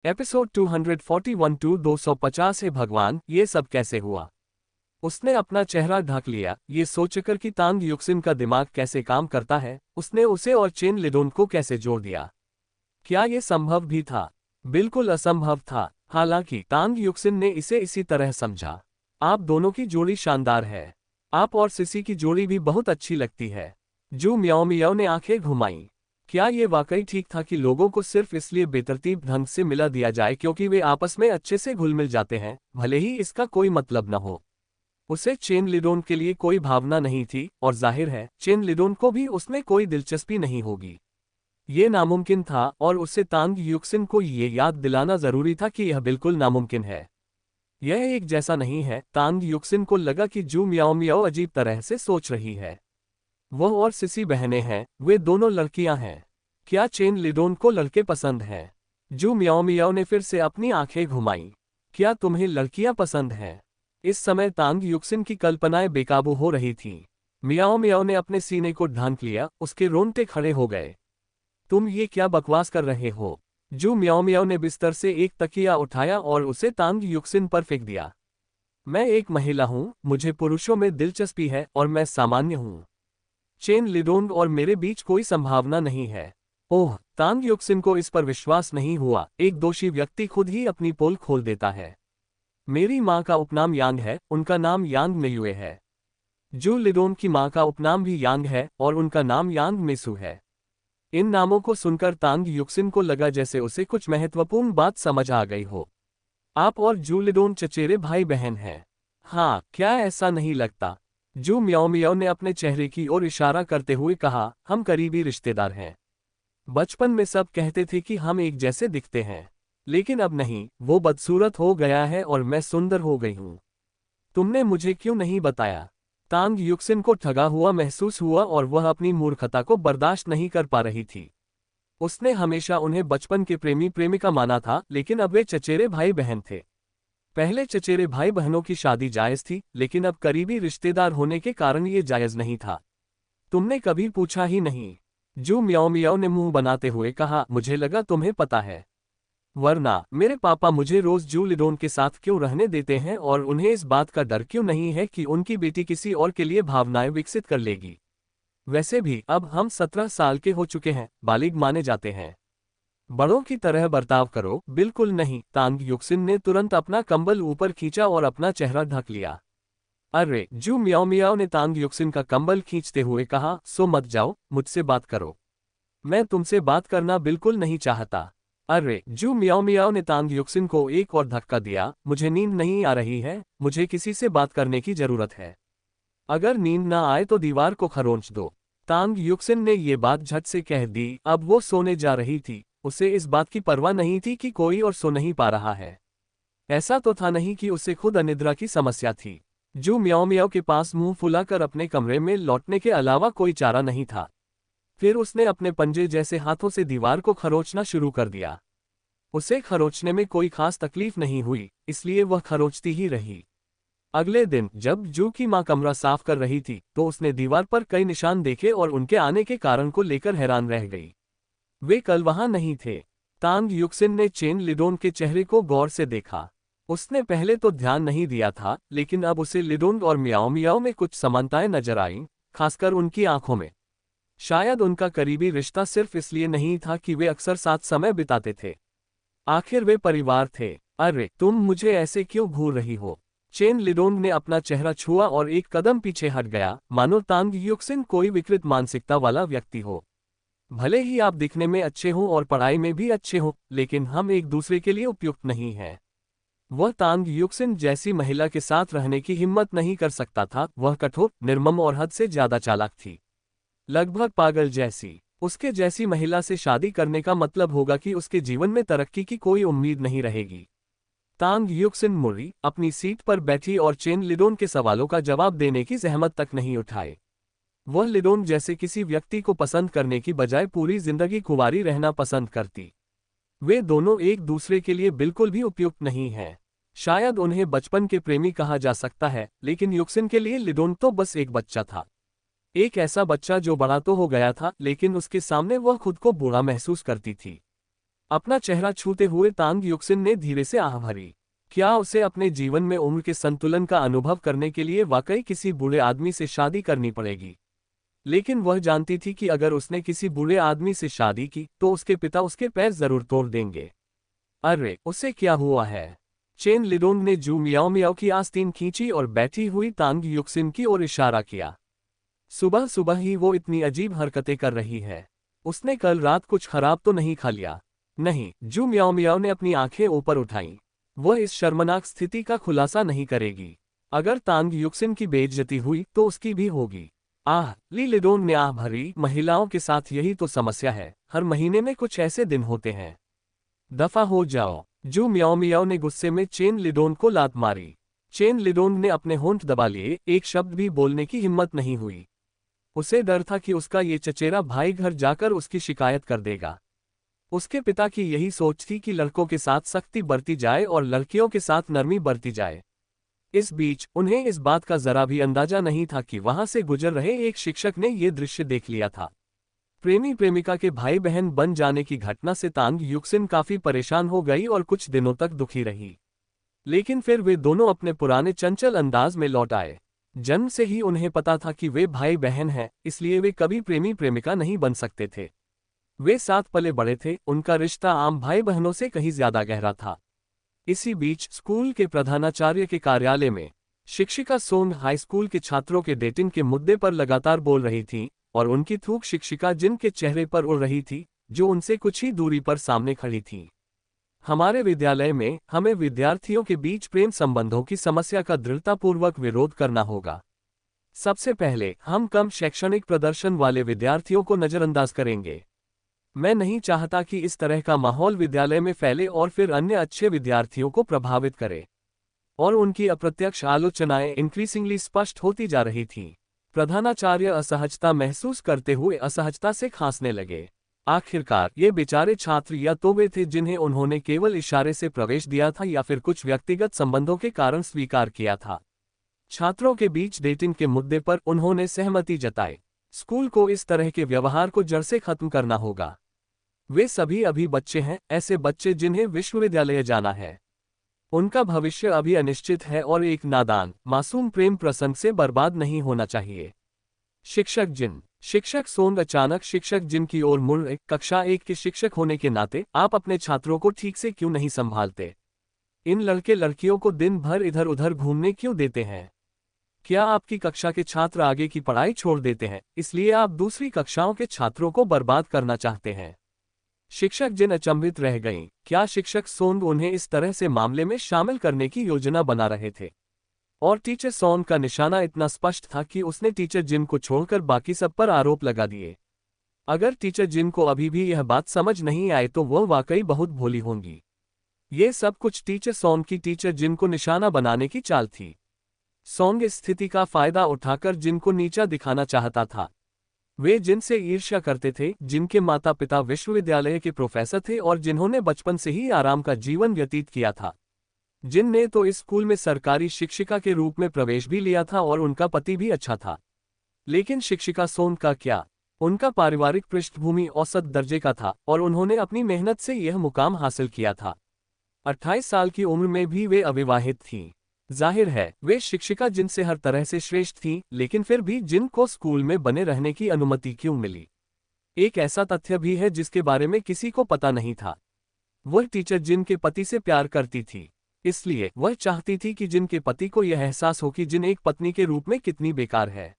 Episode 241 to 250 है। भगवान, ये सब कैसे हुआ? उसने अपना चेहरा ढक लिया, ये सोचकर कि तांग युक्सिन का दिमाग कैसे काम करता है। उसने उसे और चेन लिडोन को कैसे जोड़ दिया? क्या ये संभव भी था? बिल्कुल असंभव था। हालांकि तांग युक्सिन ने इसे इसी तरह समझा। आप दोनों की जोड़ी शानदार है। आप और सिसी की जोड़ी भी बहुत अच्छी लगती है। जू मियाओ मियाओ ने आंखें घुमाईं। क्या ये वाकई ठीक था कि लोगों को सिर्फ इसलिए बेतरतीब ढंग से मिला दिया जाए क्योंकि वे आपस में अच्छे से घुल मिल जाते हैं, भले ही इसका कोई मतलब न हो? उसे चेन लिडोन के लिए कोई भावना नहीं थी, और जाहिर है चेन लिडोन को भी उसमें कोई दिलचस्पी नहीं होगी। ये नामुमकिन था, और उससे तांग युक्सिन को ये याद दिलाना जरूरी था कि यह बिल्कुल नामुमकिन है। यह एक जैसा नहीं है। तांग युक्सिन को लगा कि जू मियाओ मियाओ अजीब तरह से सोच रही है। वह और सिसी बहनें हैं, वे दोनों लड़कियां हैं। क्या चेन लिडोन को लड़के पसंद हैं? जू मियाओ मियाओ ने फिर से अपनी आंखें घुमाईं। क्या तुम्हें लड़कियां पसंद हैं? इस समय तांग युक्सिन की कल्पनाएं बेकाबू हो रही थीं। मियाओ मियाओ ने अपने सीने को ढांक लिया, उसके रोंगटे खड़े हो गए। तुम ये क्या बकवास कर रहे हो? जू मियाओ मियाओ ने बिस्तर से एक तकिया उठाया और उसे तांग युक्सिन पर फेंक दिया। मैं एक महिला हूं, मुझे पुरुषों में दिलचस्पी है और मैं सामान्य हूं। चेन लिडोन और मेरे बीच कोई संभावना नहीं है। ओह, तांग युक्सिन को इस पर विश्वास नहीं हुआ। एक दोषी व्यक्ति खुद ही अपनी पोल खोल देता है। मेरी माँ का उपनाम यांग है, उनका नाम यांग मेयुए है। जू लिडोन की माँ का उपनाम भी यांग है और उनका नाम यांग मेसू है। इन नामों को सुनकर तांग युक्सिन को लगा जैसे उसे कुछ महत्वपूर्ण बात समझ आ गई हो। आप और जू लिडोन चचेरे भाई बहन हैं? हाँ, क्या ऐसा नहीं लगता? जू मियाओ मियाओ ने अपने चेहरे की ओर इशारा करते हुए कहा, हम करीबी रिश्तेदार हैं। बचपन में सब कहते थे कि हम एक जैसे दिखते हैं, लेकिन अब नहीं, वो बदसूरत हो गया है और मैं सुंदर हो गई हूँ। तुमने मुझे क्यों नहीं बताया? तांग युक्सिन को ठगा हुआ महसूस हुआ और वह अपनी मूर्खता को बर्दाश्त नहीं कर पा रही थी। उसने हमेशा उन्हें बचपन के प्रेमी प्रेमिका माना था, लेकिन अब वे चचेरे भाई बहन थे। पहले चचेरे भाई बहनों की शादी जायज थी, लेकिन अब करीबी रिश्तेदार होने के कारण ये जायज नहीं था। तुमने कभी पूछा ही नहीं। जू मियाओ मियाओ ने मुंह बनाते हुए कहा, मुझे लगा तुम्हें पता है। वरना मेरे पापा मुझे रोज जू लिडोन के साथ क्यों रहने देते हैं और उन्हें इस बात का डर क्यों नहीं है कि उनकी बेटी किसी और के लिए भावनाएं विकसित कर लेगी। वैसे भी अब हम 17 साल के हो चुके हैं, बालिग माने जाते हैं। बड़ों की तरह बर्ताव करो। बिल्कुल नहीं। तांग युक्सिन ने तुरंत अपना कंबल ऊपर खींचा और अपना चेहरा ढक लिया। अरे, जू मियाओ मियाओ ने तांग युक्सिन का कंबल खींचते हुए कहा, सो मत जाओ, मुझसे बात करो। मैं तुमसे बात करना बिल्कुल नहीं चाहता। अरे, जू मियाओ मियाओ ने तांग युक्सिन को एक और धक्का दिया। मुझे नींद नहीं आ रही है, मुझे किसी से बात करने की जरूरत है। अगर नींद ना आए तो दीवार को खरोंच दो। तांग युक्सिन ने ये बात झट से कह दी। अब वो सोने जा रही थी। उसे इस बात की परवाह नहीं थी कि कोई और सो नहीं पा रहा है। ऐसा तो था नहीं कि उसे खुद अनिद्रा की समस्या थी। जू मियाओ मियाओ के पास मुंह फुलाकर अपने कमरे में लौटने के अलावा कोई चारा नहीं था। फिर उसने अपने पंजे जैसे हाथों से दीवार को खरोंचना शुरू कर दिया। उसे खरोंचने में कोई खास तकलीफ नहीं हुई, इसलिए वह खरोंचती ही रही। अगले दिन जब जू की मां कमरा साफ कर रही थी, तो उसने दीवार पर कई निशान देखे और उनके आने के कारण को लेकर हैरान रह गई। वे कल वहां नहीं थे। तांग युक्सिन ने चेन लिडोन के चेहरे को गौर से देखा। उसने पहले तो ध्यान नहीं दिया था, लेकिन अब उसे लिडोन और मियाओ मियाओ में कुछ समानताएं नजर आईं, खासकर उनकी आंखों में। शायद उनका करीबी रिश्ता सिर्फ इसलिए नहीं था कि वे अक्सर साथ समय बिताते थे। आखिर वे परिवार थे। अरे, तुम मुझे ऐसे क्यों घूर रही हो? चेन लिडोन ने अपना चेहरा छुआ और एक कदम पीछे हट गया, मानो तांग युक्सिन कोई विकृत मानसिकता वाला व्यक्ति हो। भले ही आप दिखने में अच्छे हों और पढ़ाई में भी अच्छे हों, लेकिन हम एक दूसरे के लिए उपयुक्त नहीं हैं। वह तांग युक्सिन जैसी महिला के साथ रहने की हिम्मत नहीं कर सकता था। वह कठोर, निर्मम और हद से ज्यादा चालाक थी, लगभग पागल जैसी। उसके जैसी महिला से शादी करने का मतलब होगा कि उसके जीवन में तरक्की की कोई उम्मीद नहीं रहेगी। तांग युक्सिन मुड़ी अपनी सीट पर बैठी और चेन लिडोन के सवालों का जवाब देने की जहमत तक नहीं उठाए। वह लिडोन जैसे किसी व्यक्ति को पसंद करने की बजाय पूरी जिंदगी कुंवारी रहना पसंद करती। वे दोनों एक दूसरे के लिए बिल्कुल भी उपयुक्त नहीं हैं। शायद उन्हें बचपन के प्रेमी कहा जा सकता है, लेकिन युक्सिन के लिए लिडोन तो बस एक बच्चा था। एक ऐसा बच्चा जो बड़ा तो हो गया था, लेकिन उसके सामने वह खुद को बूढ़ा महसूस करती थी। अपना चेहरा छूते हुए तांग युक्सिन ने धीरे से आह भरी। क्या उसे अपने जीवन में उम्र के संतुलन का अनुभव करने के लिए वाकई किसी बूढ़े आदमी से शादी करनी पड़ेगी? लेकिन वह जानती थी कि अगर उसने किसी बूढ़े आदमी से शादी की तो उसके पिता उसके पैर जरूर तोड़ देंगे। अरे उसे क्या हुआ है? चेन लिडोंग ने जू मियाओ मियाओ की आस्तीन खींची और बैठी हुई तांग युक्सिन की ओर इशारा किया। सुबह सुबह ही वो इतनी अजीब हरकतें कर रही है। उसने कल रात कुछ खराब तो नहीं खा लिया? नहीं, जू मियाओ मियाओ ने अपनी आंखें ऊपर उठाईं। वह इस शर्मनाक स्थिति का खुलासा नहीं करेगी। अगर तांग युक्सिन की बेइज्जती हुई तो उसकी भी होगी। आह, ली लिडोंग ने आह भरी, महिलाओं के साथ यही तो समस्या है, हर महीने में कुछ ऐसे दिन होते हैं। दफा हो जाओ। जू मियाओ मियाओ ने गुस्से में चेन लिडोंग को लात मारी। चेन लिडोंग ने अपने होंठ दबा लिए, एक शब्द भी बोलने की हिम्मत नहीं हुई। उसे डर था कि उसका ये चचेरा भाई घर जाकर उसकी शिकायत कर देगा। उसके पिता की यही सोच थी कि लड़कों के साथ सख्ती बरती जाए और लड़कियों के साथ नरमी बरती जाए। इस बीच उन्हें इस बात का जरा भी अंदाजा नहीं था कि वहां से गुजर रहे एक शिक्षक ने ये दृश्य देख लिया था। प्रेमी प्रेमिका के भाई बहन बन जाने की घटना से तांग युक्सिन काफी परेशान हो गई और कुछ दिनों तक दुखी रही। लेकिन फिर वे दोनों अपने पुराने चंचल अंदाज में लौट आए। जन्म से ही उन्हें पता था कि वे भाई बहन हैं, इसलिए वे कभी प्रेमी प्रेमिका नहीं बन सकते थे। वे साथ पले बड़े थे, उनका रिश्ता आम भाई बहनों से कहीं ज्यादा गहरा था। इसी बीच स्कूल के प्रधानाचार्य के कार्यालय में शिक्षिका सोंग हाई स्कूल के छात्रों के डेटिंग के मुद्दे पर लगातार बोल रही थी और उनकी थूक शिक्षिका जिन के चेहरे पर उड़ रही थी, जो उनसे कुछ ही दूरी पर सामने खड़ी थी। हमारे विद्यालय में हमें विद्यार्थियों के बीच प्रेम संबंधों की समस्या का दृढ़तापूर्वक विरोध करना होगा। सबसे पहले हम कम शैक्षणिक प्रदर्शन वाले विद्यार्थियों को नजरअंदाज करेंगे। मैं नहीं चाहता कि इस तरह का माहौल विद्यालय में फैले और फिर अन्य अच्छे विद्यार्थियों को प्रभावित करे। और उनकी अप्रत्यक्ष आलोचनाएं इंक्रीजिंगली स्पष्ट होती जा रही थीं। प्रधानाचार्य असहजता महसूस करते हुए असहजता से खांसने लगे। आखिरकार ये बेचारे छात्र या तो वे थे जिन्हें उन्होंने केवल इशारे से प्रवेश दिया था या फिर कुछ व्यक्तिगत संबंधों के कारण स्वीकार किया था। छात्रों के बीच डेटिंग के मुद्दे पर उन्होंने सहमति जताई। स्कूल को इस तरह के व्यवहार को जड़ से खत्म करना होगा। वे सभी अभी बच्चे हैं, ऐसे बच्चे जिन्हें विश्वविद्यालय जाना है। उनका भविष्य अभी अनिश्चित है और एक नादान, मासूम प्रेम प्रसंग से बर्बाद नहीं होना चाहिए। शिक्षक जिन। शिक्षक सोंग अचानक शिक्षक जिन की ओर मुड़, कक्षा 1 के शिक्षक होने के नाते आप अपने छात्रों को ठीक से क्यों नहीं संभालते? इन लड़के लड़कियों को दिन भर इधर उधर घूमने क्यों देते हैं? क्या आपकी कक्षा के छात्र आगे की पढ़ाई छोड़ देते हैं, इसलिए आप दूसरी कक्षाओं के छात्रों को बर्बाद करना चाहते हैं? शिक्षक जिन अचंभित रह गईं। क्या शिक्षक सोंग उन्हें इस तरह से मामले में शामिल करने की योजना बना रहे थे? और टीचर सोंग का निशाना इतना स्पष्ट था कि उसने टीचर जिन को छोड़कर बाकी सब पर आरोप लगा दिए। अगर टीचर जिन को अभी भी यह बात समझ नहीं आए तो वह वाकई बहुत भोली होंगी। ये सब कुछ टीचर सोंग की टीचर जिन को निशाना बनाने की चाल थी। सोंग इस स्थिति का फायदा उठाकर जिन को नीचा दिखाना चाहता था। वे जिनसे ईर्ष्या करते थे, जिनके माता पिता विश्वविद्यालय के प्रोफेसर थे और जिन्होंने बचपन से ही आराम का जीवन व्यतीत किया था। जिन ने तो इस स्कूल में सरकारी शिक्षिका के रूप में प्रवेश भी लिया था और उनका पति भी अच्छा था। लेकिन शिक्षिका सोंग का क्या? उनका पारिवारिक पृष्ठभूमि औसत दर्जे का था और उन्होंने अपनी मेहनत से यह मुकाम हासिल किया था। 28 साल की उम्र में भी वे अविवाहित थीं। जाहिर है वे शिक्षिका जिन से हर तरह से श्रेष्ठ थीं, लेकिन फिर भी जिन को स्कूल में बने रहने की अनुमति क्यों मिली? एक ऐसा तथ्य भी है जिसके बारे में किसी को पता नहीं था। वह टीचर जिन के पति से प्यार करती थी, इसलिए वह चाहती थी कि जिन के पति को यह एहसास हो कि जिन एक पत्नी के रूप में कितनी बेकार है।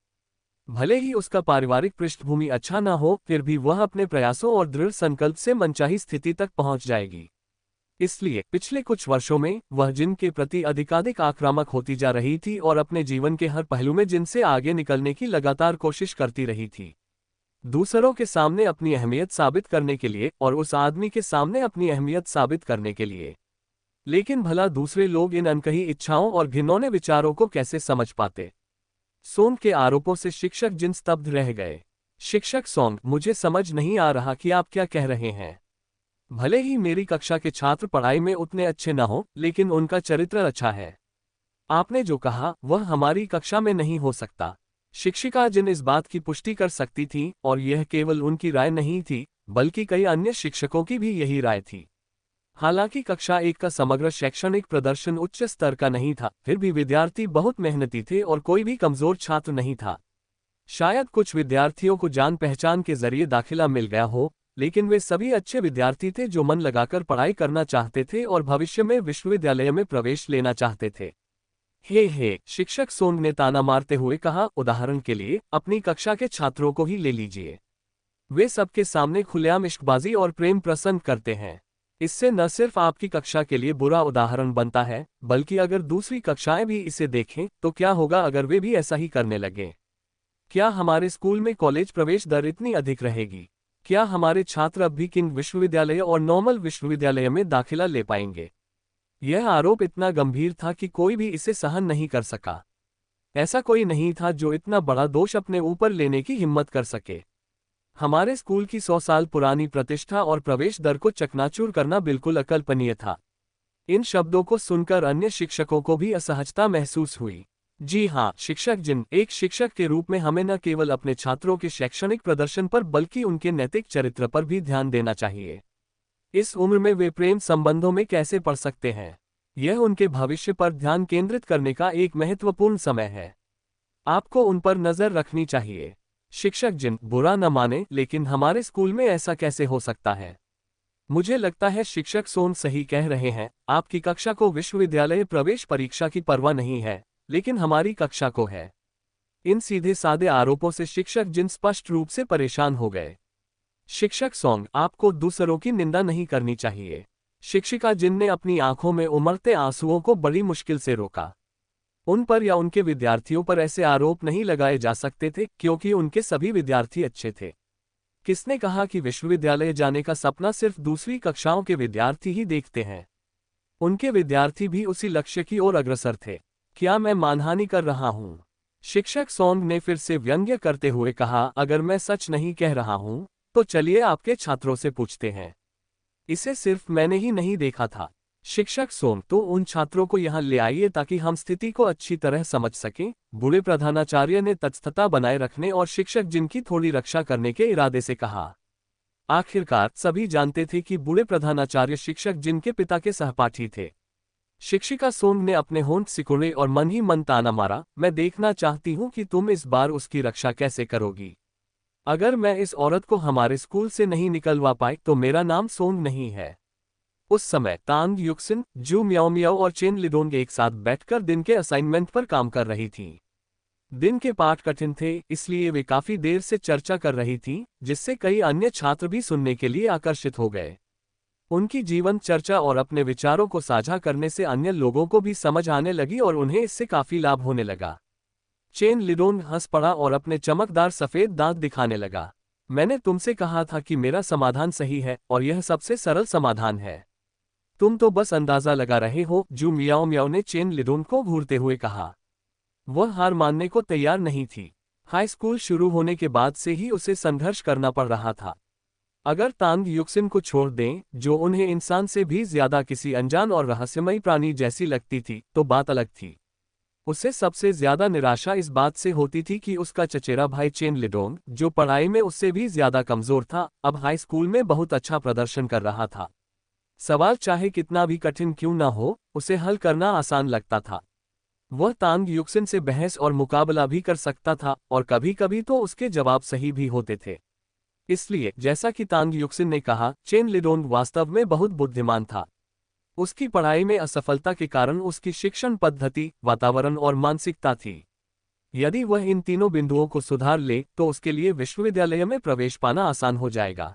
भले ही उसका पारिवारिक पृष्ठभूमि अच्छा ना हो, फिर भी वह अपने प्रयासों और दृढ़ संकल्प से मनचाही स्थिति तक पहुंच जाएगी। इसलिए पिछले कुछ वर्षों में वह जिन के प्रति अधिकाधिक आक्रामक होती जा रही थी और अपने जीवन के हर पहलू में जिन से आगे निकलने की लगातार कोशिश करती रही थी। दूसरों के सामने अपनी अहमियत साबित करने के लिए और उस आदमी के सामने अपनी अहमियत साबित करने के लिए। लेकिन भला दूसरे लोग इन अनकही इच्छाओं और घिनौने विचारों को कैसे समझ पाते? सोंग के आरोपों से शिक्षक जिन स्तब्ध रह गए। शिक्षक सोंग, मुझे समझ नहीं आ रहा कि आप क्या कह रहे हैं। भले ही मेरी कक्षा के छात्र पढ़ाई में उतने अच्छे न हों, लेकिन उनका चरित्र अच्छा है। आपने जो कहा वह हमारी कक्षा में नहीं हो सकता। शिक्षिका जिन इस बात की पुष्टि कर सकती थी और यह केवल उनकी राय नहीं थी, बल्कि कई अन्य शिक्षकों की भी यही राय थी। हालांकि कक्षा 1 का समग्र शैक्षणिक प्रदर्शन उच्च स्तर का नहीं था, फिर भी विद्यार्थी बहुत मेहनती थे और कोई भी कमजोर छात्र नहीं था। शायद कुछ विद्यार्थियों को जान पहचान के जरिए दाखिला मिल गया हो, लेकिन वे सभी अच्छे विद्यार्थी थे जो मन लगाकर पढ़ाई करना चाहते थे और भविष्य में विश्वविद्यालय में प्रवेश लेना चाहते थे। हे, शिक्षक सोंग ने ताना मारते हुए कहा, उदाहरण के लिए अपनी कक्षा के छात्रों को ही ले लीजिए। वे सबके सामने खुलेआम इश्कबाजी और प्रेम प्रसंग करते हैं। इससे न सिर्फ आपकी कक्षा के लिए बुरा उदाहरण बनता है, बल्कि अगर दूसरी कक्षाएं भी इसे देखें तो क्या होगा अगर वे भी ऐसा ही करने लगें? क्या हमारे स्कूल में कॉलेज प्रवेश दर इतनी अधिक रहेगी? क्या हमारे छात्र अब भी किंग विश्वविद्यालय और नॉर्मल विश्वविद्यालय में दाखिला ले पाएंगे? यह आरोप इतना गंभीर था कि कोई भी इसे सहन नहीं कर सका। ऐसा कोई नहीं था जो इतना बड़ा दोष अपने ऊपर लेने की हिम्मत कर सके। हमारे स्कूल की 100 साल पुरानी प्रतिष्ठा और प्रवेश दर को चकनाचूर करना बिल्कुल अकल्पनीय था। इन शब्दों को सुनकर अन्य शिक्षकों को भी असहजता महसूस हुई। जी हाँ, शिक्षक जिन, एक शिक्षक के रूप में हमें न केवल अपने छात्रों के शैक्षणिक प्रदर्शन पर बल्कि उनके नैतिक चरित्र पर भी ध्यान देना चाहिए। इस उम्र में वे प्रेम संबंधों में कैसे पड़ सकते हैं? यह उनके भविष्य पर ध्यान केंद्रित करने का एक महत्वपूर्ण समय है। आपको उन पर नजर रखनी चाहिए। शिक्षक जिन, बुरा न माने, लेकिन हमारे स्कूल में ऐसा कैसे हो सकता है? मुझे लगता है शिक्षक सोन सही कह रहे हैं। आपकी कक्षा को विश्वविद्यालय प्रवेश परीक्षा की परवाह नहीं है, लेकिन हमारी कक्षा को है। इन सीधे सादे आरोपों से शिक्षक जिन स्पष्ट रूप से परेशान हो गए। शिक्षक सोंग, आपको दूसरों की निंदा नहीं करनी चाहिए। शिक्षिका जिन ने अपनी आंखों में उमड़ते आंसुओं को बड़ी मुश्किल से रोका। उन पर या उनके विद्यार्थियों पर ऐसे आरोप नहीं लगाए जा सकते थे क्योंकि उनके सभी विद्यार्थी अच्छे थे। किसने कहा कि विश्वविद्यालय जाने का सपना सिर्फ दूसरी कक्षाओं के विद्यार्थी ही देखते हैं? उनके विद्यार्थी भी उसी लक्ष्य की ओर अग्रसर थे। क्या मैं मानहानि कर रहा हूं? शिक्षक सोंग ने फिर से व्यंग्य करते हुए कहा, अगर मैं सच नहीं कह रहा हूं तो चलिए आपके छात्रों से पूछते हैं। इसे सिर्फ मैंने ही नहीं देखा था। शिक्षक सोंग, तो उन छात्रों को यहां ले आइए ताकि हम स्थिति को अच्छी तरह समझ सकें। बूढ़े प्रधानाचार्य ने तटस्थता बनाए रखने और शिक्षक जिनकी थोड़ी रक्षा करने के इरादे से कहा। आखिरकार सभी जानते थे कि बूढ़े प्रधानाचार्य शिक्षक जिनके पिता के सहपाठी थे। शिक्षिका सोंग ने अपने होंठ सिकुड़े और मन ही मन ताना मारा, मैं देखना चाहती हूं कि तुम इस बार उसकी रक्षा कैसे करोगी। अगर मैं इस औरत को हमारे स्कूल से नहीं निकलवा पाई तो मेरा नाम सोंग नहीं है। उस समय तांग युक्सिन, जू म्याओ म्याओ और चेन लिडोंग एक साथ बैठकर दिन के असाइनमेंट पर काम कर रही थीं। दिन के पाठ कठिन थे, इसलिए वे काफी देर से चर्चा कर रही थीं, जिससे कई अन्य छात्र भी सुनने के लिए आकर्षित हो गए। उनकी जीवंत चर्चा और अपने विचारों को साझा करने से अन्य लोगों को भी समझ आने लगी और उन्हें इससे काफी लाभ होने लगा। चेन लिडोंग हंस पड़ा और अपने चमकदार सफेद दांत दिखाने लगा। मैंने तुमसे कहा था कि मेरा समाधान सही है और यह सबसे सरल समाधान है। तुम तो बस अंदाजा लगा रहे हो, जू मियाओ मियाओ ने चेन लिडोंग को घूरते हुए कहा। वह हार मानने को तैयार नहीं थी। हाई स्कूल शुरू होने के बाद से ही उसे संघर्ष करना पड़ रहा था। अगर तांग युक्सिन को छोड़ दें, जो उन्हें इंसान से भी ज्यादा किसी अनजान और रहस्यमयी प्राणी जैसी लगती थी, तो बात अलग थी। उसे सबसे ज्यादा निराशा इस बात से होती थी कि उसका चचेरा भाई चेन लिडोंग, जो पढ़ाई में उससे भी ज्यादा कमजोर था, अब हाई स्कूल में बहुत अच्छा प्रदर्शन कर रहा था। सवाल चाहे कितना भी कठिन क्यों न हो, उसे हल करना आसान लगता था। वह तांग युक्सिन से बहस और मुकाबला भी कर सकता था और कभी कभी तो उसके जवाब सही भी होते थे। इसलिए जैसा कि तांग युक्सिन ने कहा, चेन लिडोंग वास्तव में बहुत बुद्धिमान था। उसकी पढ़ाई में असफलता के कारण उसकी शिक्षण पद्धति, वातावरण और मानसिकता थी। यदि वह इन तीनों बिंदुओं को सुधार ले तो उसके लिए विश्वविद्यालय में प्रवेश पाना आसान हो जाएगा।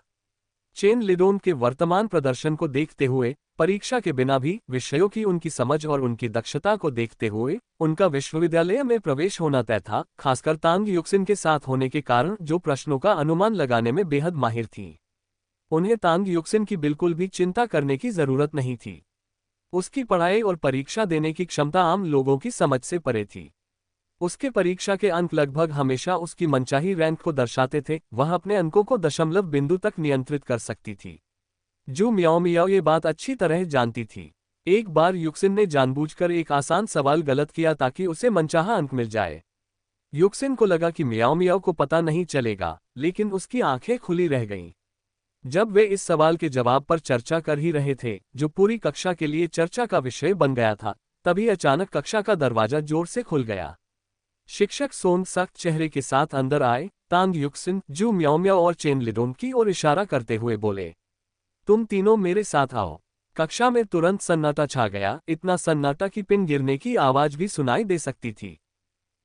चेन लिडोंग के वर्तमान प्रदर्शन को देखते हुए, परीक्षा के बिना भी विषयों की उनकी समझ और उनकी दक्षता को देखते हुए उनका विश्वविद्यालय में प्रवेश होना तय था, खासकर तांग युक्सिन के साथ होने के कारण, जो प्रश्नों का अनुमान लगाने में बेहद माहिर थी। उन्हें तांग युक्सिन की बिल्कुल भी चिंता करने की जरूरत नहीं थी। उसकी पढ़ाई और परीक्षा देने की क्षमता आम लोगों की समझ से परे थी। उसके परीक्षा के अंक लगभग हमेशा उसकी मनचाही रैंक को दर्शाते थे। वह अपने अंकों को दशमलव बिंदु तक नियंत्रित कर सकती थी। जू मियाओ मियाओ ये बात अच्छी तरह जानती थी। एक बार युक्सिन ने जानबूझकर एक आसान सवाल गलत किया ताकि उसे मनचाहा अंक मिल जाए। युक्सिन को लगा कि मियाओ मियाओ को पता नहीं चलेगा, लेकिन उसकी आंखें खुली रह गईं। जब वे इस सवाल के जवाब पर चर्चा कर ही रहे थे, जो पूरी कक्षा के लिए चर्चा का विषय बन गया था, तभी अचानक कक्षा का दरवाजा जोर से खुल गया। शिक्षक सोन सख्त चेहरे के साथ अंदर आए, तांग युक्सिन, जू म्याओ म्याओ और चेन लिडोंग की ओर इशारा करते हुए बोले, तुम तीनों मेरे साथ आओ। कक्षा में तुरंत सन्नाटा छा गया, इतना सन्नाटा कि पिन गिरने की आवाज भी सुनाई दे सकती थी।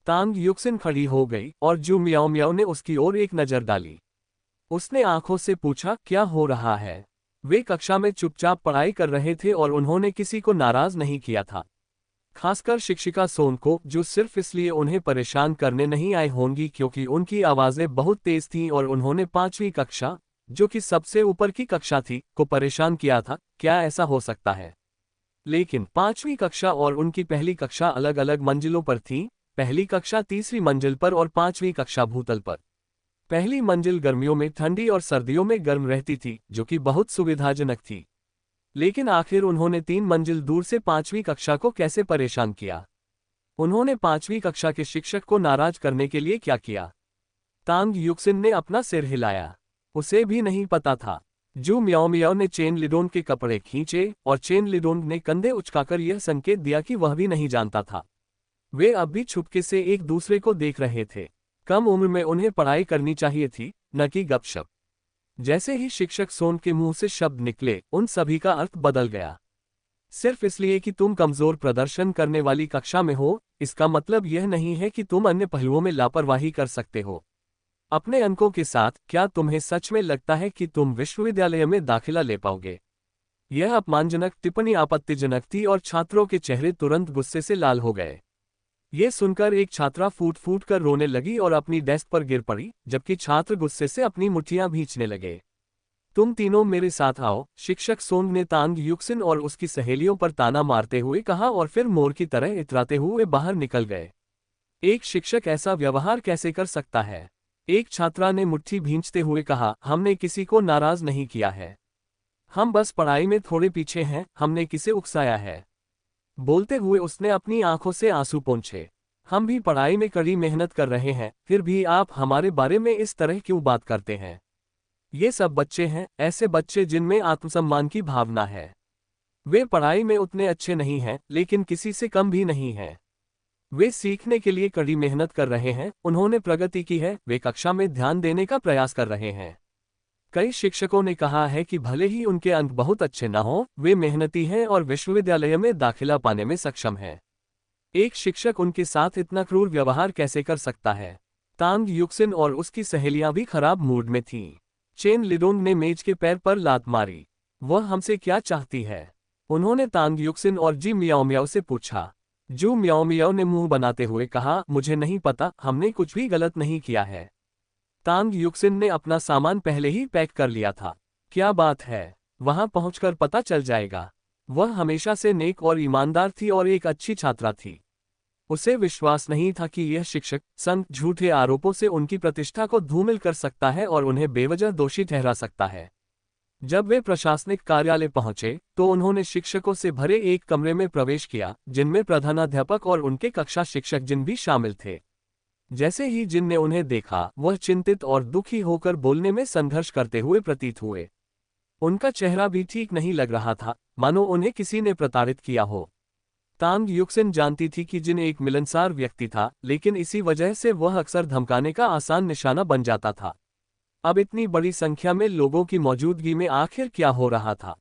तांग युक्सिन खड़ी हो गई और जू म्याओ म्याओ ने उसकी ओर एक नजर डाली। उसने आंखों से पूछा, क्या हो रहा है? वे कक्षा में चुपचाप पढ़ाई कर रहे थे और उन्होंने किसी को नाराज नहीं किया था, खासकर शिक्षिका सोन को, जो सिर्फ इसलिए उन्हें परेशान करने नहीं आई होंगी क्योंकि उनकी आवाजें बहुत तेज थीं और उन्होंने 5वीं कक्षा, जो कि सबसे ऊपर की कक्षा थी, को परेशान किया था। क्या ऐसा हो सकता है? लेकिन 5वीं कक्षा और उनकी पहली कक्षा अलग अलग मंजिलों पर थी। पहली कक्षा तीसरी मंजिल पर और 5वीं कक्षा भूतल पर। पहली मंजिल गर्मियों में ठंडी और सर्दियों में गर्म रहती थी, जो कि बहुत सुविधाजनक थी। लेकिन आखिर उन्होंने 3 मंजिल दूर से 5वीं कक्षा को कैसे परेशान किया? उन्होंने 5वीं कक्षा के शिक्षक को नाराज करने के लिए क्या किया? तांग युक्सिन ने अपना सिर हिलाया। उसे भी नहीं पता था। जू म्याओ म्याओ ने चेन लिडोंग के कपड़े खींचे और चेन लिडोंग ने कंधे उचकाकर यह संकेत दिया कि वह भी नहीं जानता था। वे अब भी छुपके से एक दूसरे को देख रहे थे। कम उम्र में उन्हें पढ़ाई करनी चाहिए थी, न कि गपशप। जैसे ही शिक्षक सोन के मुंह से शब्द निकले, उन सभी का अर्थ बदल गया। सिर्फ इसलिए कि तुम कमजोर प्रदर्शन करने वाली कक्षा में हो, इसका मतलब यह नहीं है कि तुम अन्य पहलुओं में लापरवाही कर सकते हो। अपने अंकों के साथ, क्या तुम्हें सच में लगता है कि तुम विश्वविद्यालय में दाखिला ले पाओगे? यह अपमानजनक टिप्पणी आपत्तिजनक थी और छात्रों के चेहरे तुरंत गुस्से से लाल हो गए। ये सुनकर एक छात्रा फूट फूट कर रोने लगी और अपनी डेस्क पर गिर पड़ी, जबकि छात्र गुस्से से अपनी मुट्ठियां भींचने लगे। तुम तीनों मेरे साथ आओ, शिक्षक सोंग ने तांग युक्सिन और उसकी सहेलियों पर ताना मारते हुए कहा और फिर मोर की तरह इतराते हुए बाहर निकल गए। एक शिक्षक ऐसा व्यवहार कैसे कर सकता है? एक छात्रा ने मुट्ठी भींचते हुए कहा, हमने किसी को नाराज नहीं किया है। हम बस पढ़ाई में थोड़े पीछे हैं, हमने किसे उकसाया है? बोलते हुए उसने अपनी आंखों से आंसू पोंछे। हम भी पढ़ाई में कड़ी मेहनत कर रहे हैं, फिर भी आप हमारे बारे में इस तरह क्यों बात करते हैं? ये सब बच्चे हैं, ऐसे बच्चे जिनमें आत्मसम्मान की भावना है। वे पढ़ाई में उतने अच्छे नहीं हैं, लेकिन किसी से कम भी नहीं हैं। वे सीखने के लिए कड़ी मेहनत कर रहे हैं, उन्होंने प्रगति की है, वे कक्षा में ध्यान देने का प्रयास कर रहे हैं। कई शिक्षकों ने कहा है कि भले ही उनके अंक बहुत अच्छे न हों, वे मेहनती हैं और विश्वविद्यालय में दाखिला पाने में सक्षम हैं। एक शिक्षक उनके साथ इतना क्रूर व्यवहार कैसे कर सकता है? तांग युक्सिन और उसकी सहेलियां भी खराब मूड में थीं। चेन लिडोंग ने मेज के पैर पर लात मारी। वह हमसे क्या चाहती है? उन्होंने तांग युक्सिन और जी मियाओ मियाओ से पूछा। जू म्याओ म्याओ ने मुंह बनाते हुए कहा, मुझे नहीं पता, हमने कुछ भी गलत नहीं किया है। तांग युक्सिन ने अपना सामान पहले ही पैक कर लिया था। क्या बात है, वहां पहुंचकर पता चल जाएगा। वह हमेशा से नेक और ईमानदार थी और एक अच्छी छात्रा थी। उसे विश्वास नहीं था कि यह शिक्षक संघ झूठे आरोपों से उनकी प्रतिष्ठा को धूमिल कर सकता है और उन्हें बेवजह दोषी ठहरा सकता है। जब वे प्रशासनिक कार्यालय पहुंचे, तो उन्होंने शिक्षकों से भरे एक कमरे में प्रवेश किया, जिनमें प्रधानाध्यापक और उनके कक्षा शिक्षक जिन भी शामिल थे। जैसे ही जिन ने उन्हें देखा, वह चिंतित और दुखी होकर बोलने में संघर्ष करते हुए प्रतीत हुए। उनका चेहरा भी ठीक नहीं लग रहा था, मानो उन्हें किसी ने प्रताड़ित किया हो। तांग युक्सिन जानती थी कि जिन एक मिलनसार व्यक्ति था, लेकिन इसी वजह से वह अक्सर धमकाने का आसान निशाना बन जाता था। अब इतनी बड़ी संख्या में लोगों की मौजूदगी में आखिर क्या हो रहा था?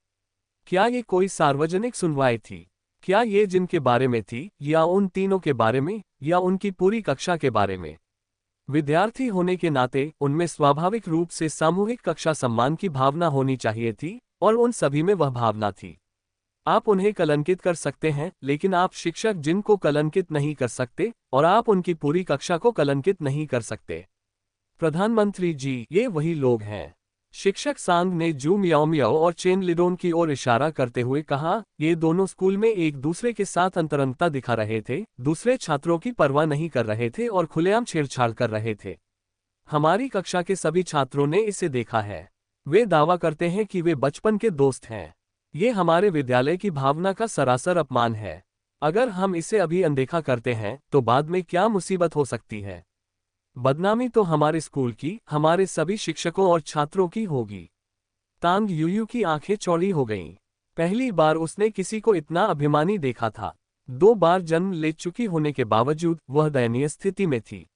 क्या ये कोई सार्वजनिक सुनवाई थी? क्या ये जिनके बारे में थी, या उन तीनों के बारे में, या उनकी पूरी कक्षा के बारे में? विद्यार्थी होने के नाते उनमें स्वाभाविक रूप से सामूहिक कक्षा सम्मान की भावना होनी चाहिए थी, और उन सभी में वह भावना थी। आप उन्हें कलंकित कर सकते हैं, लेकिन आप शिक्षक जिन को कलंकित नहीं कर सकते, और आप उनकी पूरी कक्षा को कलंकित नहीं कर सकते। प्रधानमंत्री जी, ये वही लोग हैं। शिक्षक सांग ने जू मियाओ मियाओ और चेन लिडोंग की ओर इशारा करते हुए कहा, ये दोनों स्कूल में एक दूसरे के साथ अंतरंगता दिखा रहे थे, दूसरे छात्रों की परवाह नहीं कर रहे थे और खुलेआम छेड़छाड़ कर रहे थे। हमारी कक्षा के सभी छात्रों ने इसे देखा है। वे दावा करते हैं कि वे बचपन के दोस्त हैं। ये हमारे विद्यालय की भावना का सरासर अपमान है। अगर हम इसे अभी अनदेखा करते हैं, तो बाद में क्या मुसीबत हो सकती है? बदनामी तो हमारे स्कूल की, हमारे सभी शिक्षकों और छात्रों की होगी। तांग यूयू की आंखें चौड़ी हो गईं। पहली बार उसने किसी को इतना अभिमानी देखा था। 2 बार जन्म ले चुकी होने के बावजूद वह दयनीय स्थिति में थी।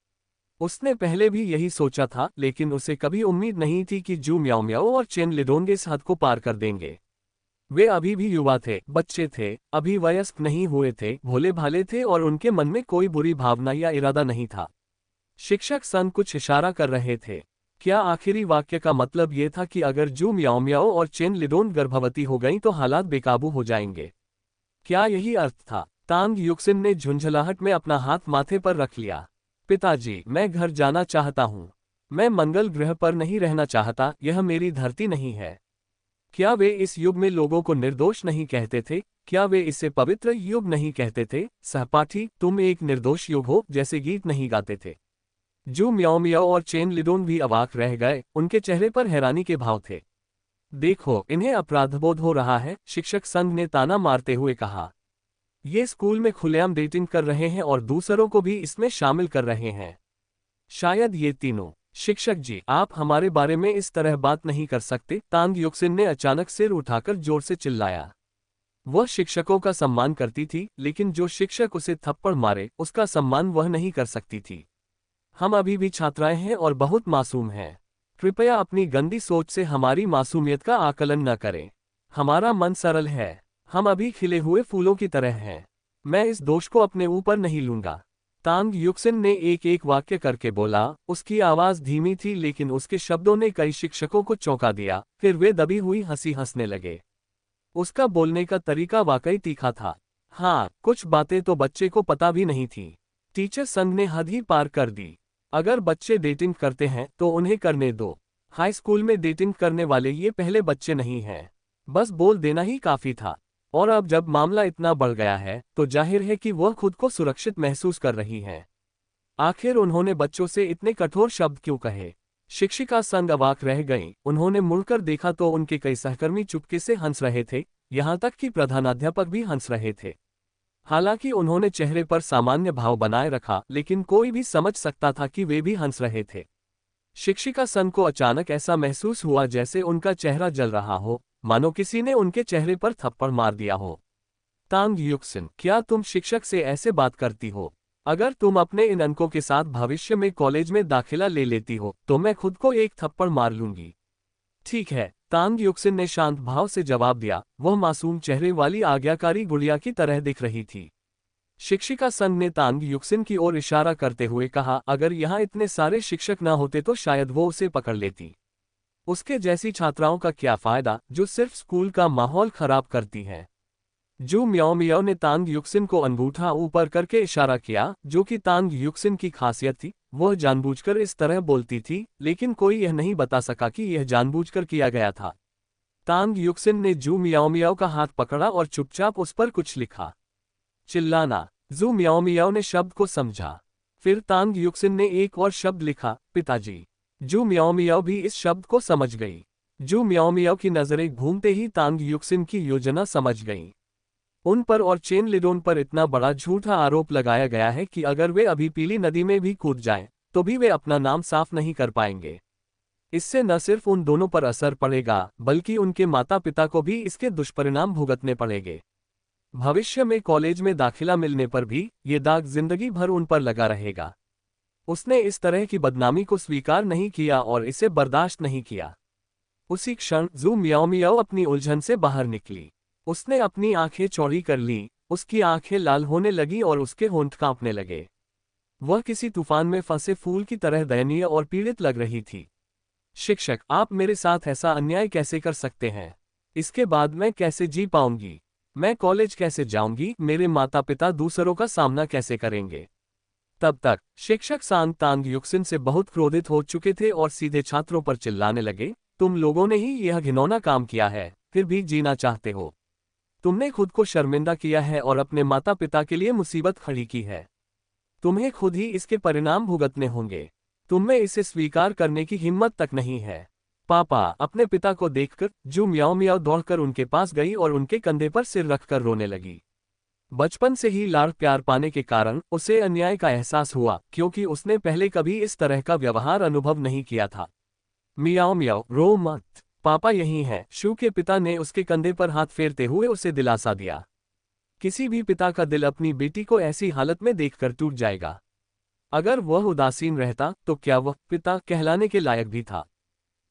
उसने पहले भी यही सोचा था, लेकिन उसे कभी उम्मीद नहीं थी कि जू म्याओ म्याओ और चेन लिडोंग इस हद को पार कर देंगे। वे अभी भी युवा थे, बच्चे थे, अभी वयस्क नहीं हुए थे, भोले भाले थे और उनके मन में कोई बुरी भावना या इरादा नहीं था। शिक्षक सन कुछ इशारा कर रहे थे। क्या आखिरी वाक्य का मतलब ये था कि अगर जू म्याओ म्याओ और चेन लिडोन गर्भवती हो गईं तो हालात बेकाबू हो जाएंगे? क्या यही अर्थ था? तांग युक्सिन ने झुंझलाहट में अपना हाथ माथे पर रख लिया। पिताजी, मैं घर जाना चाहता हूँ। मैं मंगल ग्रह पर नहीं रहना चाहता, यह मेरी धरती नहीं है। क्या वे इस युग में लोगों को निर्दोष नहीं कहते थे? क्या वे इसे पवित्र युग नहीं कहते थे? सहपाठी, तुम एक निर्दोष युग हो, जैसे गीत नहीं गाते थे। जू म्याओ म्याओ और चेन लिडोन भी अवाक रह गए, उनके चेहरे पर हैरानी के भाव थे। देखो, इन्हें अपराधबोध हो रहा है, शिक्षक संघ ने ताना मारते हुए कहा। ये स्कूल में खुलेआम डेटिंग कर रहे हैं और दूसरों को भी इसमें शामिल कर रहे हैं। शायद ये तीनों। शिक्षक जी, आप हमारे बारे में इस तरह बात नहीं कर सकते, तांग युक्सिन ने अचानक सिर उठाकर जोर से चिल्लाया। वह शिक्षकों का सम्मान करती थी, लेकिन जो शिक्षक उसे थप्पड़ मारे उसका सम्मान वह नहीं कर सकती थी। हम अभी भी छात्राएं हैं और बहुत मासूम हैं। कृपया अपनी गंदी सोच से हमारी मासूमियत का आकलन न करें। हमारा मन सरल है। हम अभी खिले हुए फूलों की तरह हैं। मैं इस दोष को अपने ऊपर नहीं लूंगा। तांग युक्सिन ने एक एक वाक्य करके बोला। उसकी आवाज धीमी थी, लेकिन उसके शब्दों ने कई शिक्षकों को चौंका दिया। फिर वे दबी हुई हंसी हंसने लगे। उसका बोलने का तरीका वाकई तीखा था। हाँ, कुछ बातें तो बच्चे को पता भी नहीं थी। टीचर संघ ने हद ही पार कर दी। अगर बच्चे डेटिंग करते हैं तो उन्हें करने दो। हाई स्कूल में डेटिंग करने वाले ये पहले बच्चे नहीं हैं। बस बोल देना ही काफी था। और अब जब मामला इतना बढ़ गया है तो जाहिर है कि वह खुद को सुरक्षित महसूस कर रही हैं। आखिर उन्होंने बच्चों से इतने कठोर शब्द क्यों कहे? शिक्षिका संग अवाक रह गईं। उन्होंने मुड़कर देखा तो उनके कई सहकर्मी चुपके से हंस रहे थे, यहाँ तक कि प्रधानाध्यापक भी हंस रहे थे। हालांकि उन्होंने चेहरे पर सामान्य भाव बनाए रखा, लेकिन कोई भी समझ सकता था कि वे भी हंस रहे थे। शिक्षिका सन को अचानक ऐसा महसूस हुआ जैसे उनका चेहरा जल रहा हो, मानो किसी ने उनके चेहरे पर थप्पड़ मार दिया हो। तांग युक्सिन, क्या तुम शिक्षक से ऐसे बात करती हो? अगर तुम अपने इन अंकों के साथ भविष्य में कॉलेज में दाखिला ले लेती हो तो मैं खुद को एक थप्पड़ मार लूंगी। ठीक है, तांग युक्सिन ने शांत भाव से जवाब दिया। वह मासूम चेहरे वाली आज्ञाकारी गुड़िया की तरह दिख रही थी। शिक्षिका संघ ने तांग युक्सिन की ओर इशारा करते हुए कहा, अगर यहाँ इतने सारे शिक्षक न होते तो शायद वो उसे पकड़ लेती। उसके जैसी छात्राओं का क्या फायदा, जो सिर्फ स्कूल का माहौल खराब करती हैं। जू म्याओ म्याओ ने तांग युक्सिन को अंगूठा ऊपर करके इशारा किया, जो कि तांग युक्सिन की खासियत थी। वह जानबूझकर इस तरह बोलती थी, लेकिन कोई यह नहीं बता सका कि यह जानबूझकर किया गया था। तांग युक्सिन ने जू म्याओ म्याओ का हाथ पकड़ा और चुपचाप उस पर कुछ लिखा। चिल्लाना। जू म्याओ म्याओ ने शब्द को समझा। फिर तांग युक्सिन ने एक और शब्द लिखा, पिताजी। जू म्याओ म्याओ भी इस शब्द को समझ गई। जू म्याओ म्याओ की नजरें घूमते ही तांग युक्सिन की योजना समझ गईं। उन पर और चेन लिडोन पर इतना बड़ा झूठा आरोप लगाया गया है कि अगर वे अभी पीली नदी में भी कूद जाएं, तो भी वे अपना नाम साफ नहीं कर पाएंगे। इससे न सिर्फ उन दोनों पर असर पड़ेगा, बल्कि उनके माता पिता को भी इसके दुष्परिणाम भुगतने पड़ेंगे। भविष्य में कॉलेज में दाखिला मिलने पर भी ये दाग जिंदगी भर उन पर लगा रहेगा। उसने इस तरह की बदनामी को स्वीकार नहीं किया और इसे बर्दाश्त नहीं किया। उसी क्षण जू म्याओ म्याओ अपनी उलझन से बाहर निकली। उसने अपनी आंखें चौड़ी कर लीं, उसकी आंखें लाल होने लगीं और उसके होंठ कांपने लगे। वह किसी तूफान में फंसे फूल की तरह दयनीय और पीड़ित लग रही थी। शिक्षक, आप मेरे साथ ऐसा अन्याय कैसे कर सकते हैं? इसके बाद मैं कैसे जी पाऊंगी? मैं कॉलेज कैसे जाऊंगी? मेरे माता पिता दूसरों का सामना कैसे करेंगे? तब तक शिक्षक सांग तांग युक्सिन से बहुत क्रोधित हो चुके थे और सीधे छात्रों पर चिल्लाने लगे, तुम लोगों ने ही यह घिनौना काम किया है, फिर भी जीना चाहते हो। तुमने खुद को शर्मिंदा किया है और अपने माता पिता के लिए मुसीबत खड़ी की है। तुम्हें खुद ही इसके परिणाम भुगतने होंगे। तुम में इसे स्वीकार करने की हिम्मत तक नहीं है। पापा। अपने पिता को देखकर जू म्याओ म्याओ दौड़कर उनके पास गई और उनके कंधे पर सिर रखकर रोने लगी। बचपन से ही लाड़ प्यार पाने के कारण उसे अन्याय का एहसास हुआ, क्योंकि उसने पहले कभी इस तरह का व्यवहार अनुभव नहीं किया था। म्याओ म्याओ, रो मत। पापा यही हैं। शू के पिता ने उसके कंधे पर हाथ फेरते हुए उसे दिलासा दिया। किसी भी पिता का दिल अपनी बेटी को ऐसी हालत में देखकर टूट जाएगा। अगर वह उदासीन रहता तो क्या वह पिता कहलाने के लायक भी था?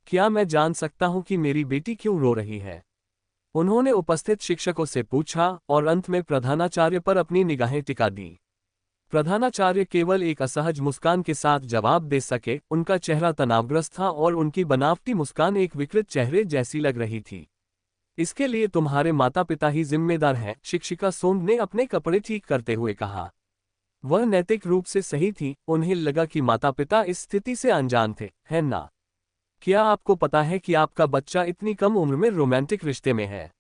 क्या मैं जान सकता हूं कि मेरी बेटी क्यों रो रही है? उन्होंने उपस्थित शिक्षकों से पूछा और अंत में प्रधानाचार्य पर अपनी निगाहें टिका दी। प्रधानाचार्य केवल एक असहज मुस्कान के साथ जवाब दे सके। उनका चेहरा तनावग्रस्त था और उनकी बनावटी मुस्कान एक विकृत चेहरे जैसी लग रही थी। इसके लिए तुम्हारे माता पिता ही जिम्मेदार हैं, शिक्षिका सोंग ने अपने कपड़े ठीक करते हुए कहा। वह नैतिक रूप से सही थी। उन्हें लगा कि माता पिता इस स्थिति से अनजान थे, है ना? क्या आपको पता है कि आपका बच्चा इतनी कम उम्र में रोमांटिक रिश्ते में है?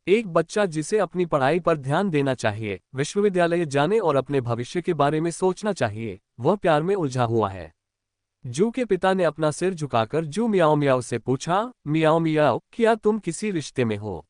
एक बच्चा जिसे अपनी पढ़ाई पर ध्यान देना चाहिए, विश्वविद्यालय जाने और अपने भविष्य के बारे में सोचना चाहिए, वह प्यार में उलझा हुआ है। जू के पिता ने अपना सिर झुकाकर जू मियाओ मियाओ से पूछा, मियाओ मियाओ, क्या तुम किसी रिश्ते में हो?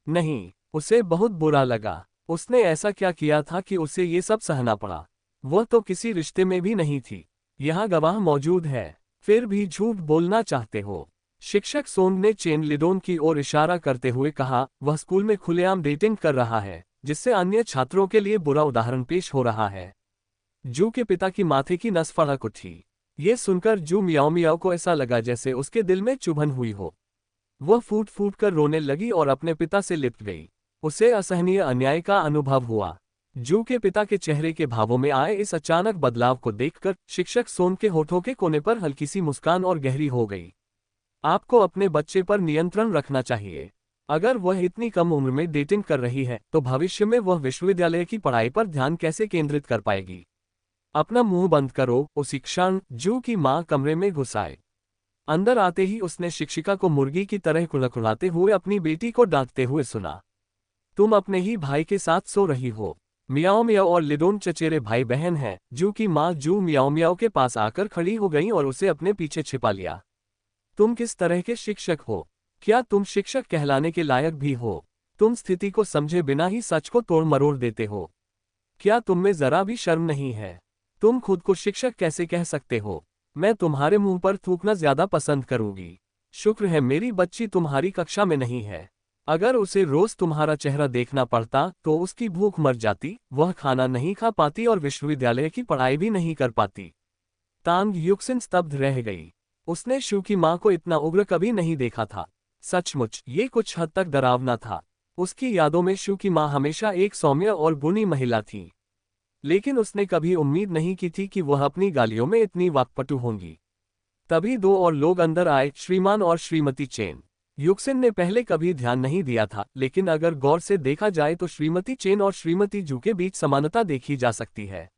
नहीं। उसे बहुत बुरा लगा। उसने ऐसा क्या किया था कि उसे ये सब सहना पड़ा? वह तो किसी रिश्ते में भी नहीं थी। यहाँ गवाह मौजूद है। फिर भी झूठ बोलना चाहते हो? शिक्षक सोंग ने चेन लिडोन की ओर इशारा करते हुए कहा। वह स्कूल में खुलेआम डेटिंग कर रहा है, जिससे अन्य छात्रों के लिए बुरा उदाहरण पेश हो रहा है। जू के पिता की माथे की नस फड़क उठी। ये सुनकर जू मियाओ मियाओ को ऐसा लगा जैसे उसके दिल में चुभन हुई हो। वह फूट फूट कर रोने लगी और अपने पिता से लिपट गई। उसे असहनीय अन्याय का अनुभव हुआ। जू के पिता के चेहरे के भावों में आए इस अचानक बदलाव को देखकर शिक्षक सोंग के होठों के कोने पर हल्की सी मुस्कान और गहरी हो गई। आपको अपने बच्चे पर नियंत्रण रखना चाहिए। अगर वह इतनी कम उम्र में डेटिंग कर रही है तो भविष्य में वह विश्वविद्यालय की पढ़ाई पर ध्यान कैसे केंद्रित कर पाएगी? अपना मुंह बंद करो। उसी क्षण जू की मां कमरे में घुस आए। अंदर आते ही उसने शिक्षिका को मुर्गी की तरह कुड़कुड़ाते हुए अपनी बेटी को डांटते हुए सुना। तुम अपने ही भाई के साथ सो रही हो। मियाओ मियाओ और लिडोन चचेरे भाई बहन हैं। जू की मां जू मियाओ मियाओ के पास आकर खड़ी हो गई और उसे अपने पीछे छिपा लिया। तुम किस तरह के शिक्षक हो? क्या तुम शिक्षक कहलाने के लायक भी हो? तुम स्थिति को समझे बिना ही सच को तोड़ मरोड़ देते हो। क्या तुम में जरा भी शर्म नहीं है? तुम खुद को शिक्षक कैसे कह सकते हो? मैं तुम्हारे मुंह पर थूकना ज्यादा पसंद करूंगी। शुक्र है मेरी बच्ची तुम्हारी कक्षा में नहीं है। अगर उसे रोज तुम्हारा चेहरा देखना पड़ता तो उसकी भूख मर जाती, वह खाना नहीं खा पाती और विश्वविद्यालय की पढ़ाई भी नहीं कर पाती। तांग युक्सिन स्तब्ध रह गई। उसने शू की मां को इतना उग्र कभी नहीं देखा था। सचमुच ये कुछ हद तक डरावना था। उसकी यादों में शू की मां हमेशा एक सौम्य और गुणी महिला थी, लेकिन उसने कभी उम्मीद नहीं की थी कि वह अपनी गालियों में इतनी वाक्पटु होंगी। तभी दो और लोग अंदर आए, श्रीमान और श्रीमती चेन। युक्सिन ने पहले कभी ध्यान नहीं दिया था, लेकिन अगर गौर से देखा जाए तो श्रीमती चेन और श्रीमती जू के बीच समानता देखी जा सकती है।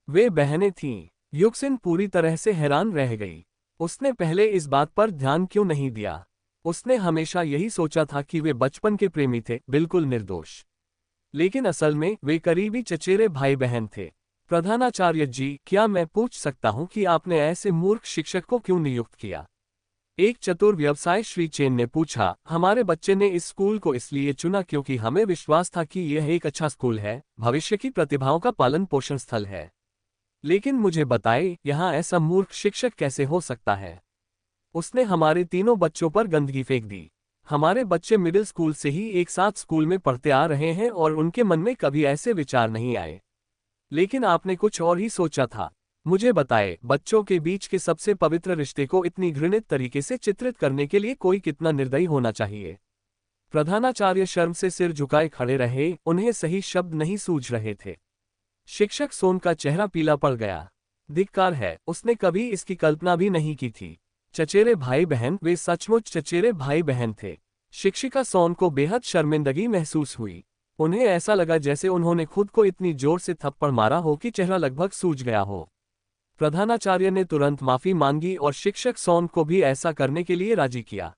वे बहनें थीं। युक्सिन पूरी तरह से हैरान रह गई। उसने पहले इस बात पर ध्यान क्यों नहीं दिया? उसने हमेशा यही सोचा था कि वे बचपन के प्रेमी थे, बिल्कुल निर्दोष। लेकिन असल में वे करीबी चचेरे भाई बहन थे। प्रधानाचार्य जी, क्या मैं पूछ सकता हूं कि आपने ऐसे मूर्ख शिक्षक को क्यों नियुक्त किया? एक चतुर व्यवसाय श्री चेन ने पूछा। हमारे बच्चे ने इस स्कूल को इसलिए चुना क्योंकि हमें विश्वास था कि यह एक अच्छा स्कूल है, भविष्य की प्रतिभाओं का पालन पोषण स्थल है। लेकिन मुझे बताइए, यहाँ ऐसा मूर्ख शिक्षक कैसे हो सकता है? उसने हमारे तीनों बच्चों पर गंदगी फेंक दी। हमारे बच्चे मिडिल स्कूल से ही एक साथ स्कूल में पढ़ते आ रहे हैं और उनके मन में कभी ऐसे विचार नहीं आए। लेकिन आपने कुछ और ही सोचा था। मुझे बताएं, बच्चों के बीच के सबसे पवित्र रिश्ते को इतनी घृणित तरीके से चित्रित करने के लिए कोई कितना निर्दयी होना चाहिए? प्रधानाचार्य शर्म से सिर झुकाए खड़े रहे, उन्हें सही शब्द नहीं सूझ रहे थे। शिक्षक सोन का चेहरा पीला पड़ गया। धिक्कार है, उसने कभी इसकी कल्पना भी नहीं की थी। चचेरे भाई बहन, वे सचमुच चचेरे भाई बहन थे। शिक्षिका सोन को बेहद शर्मिंदगी महसूस हुई। उन्हें ऐसा लगा जैसे उन्होंने खुद को इतनी जोर से थप्पड़ मारा हो कि चेहरा लगभग सूज गया हो। प्रधानाचार्य ने तुरंत माफी मांगी और शिक्षक सोन को भी ऐसा करने के लिए राजी किया।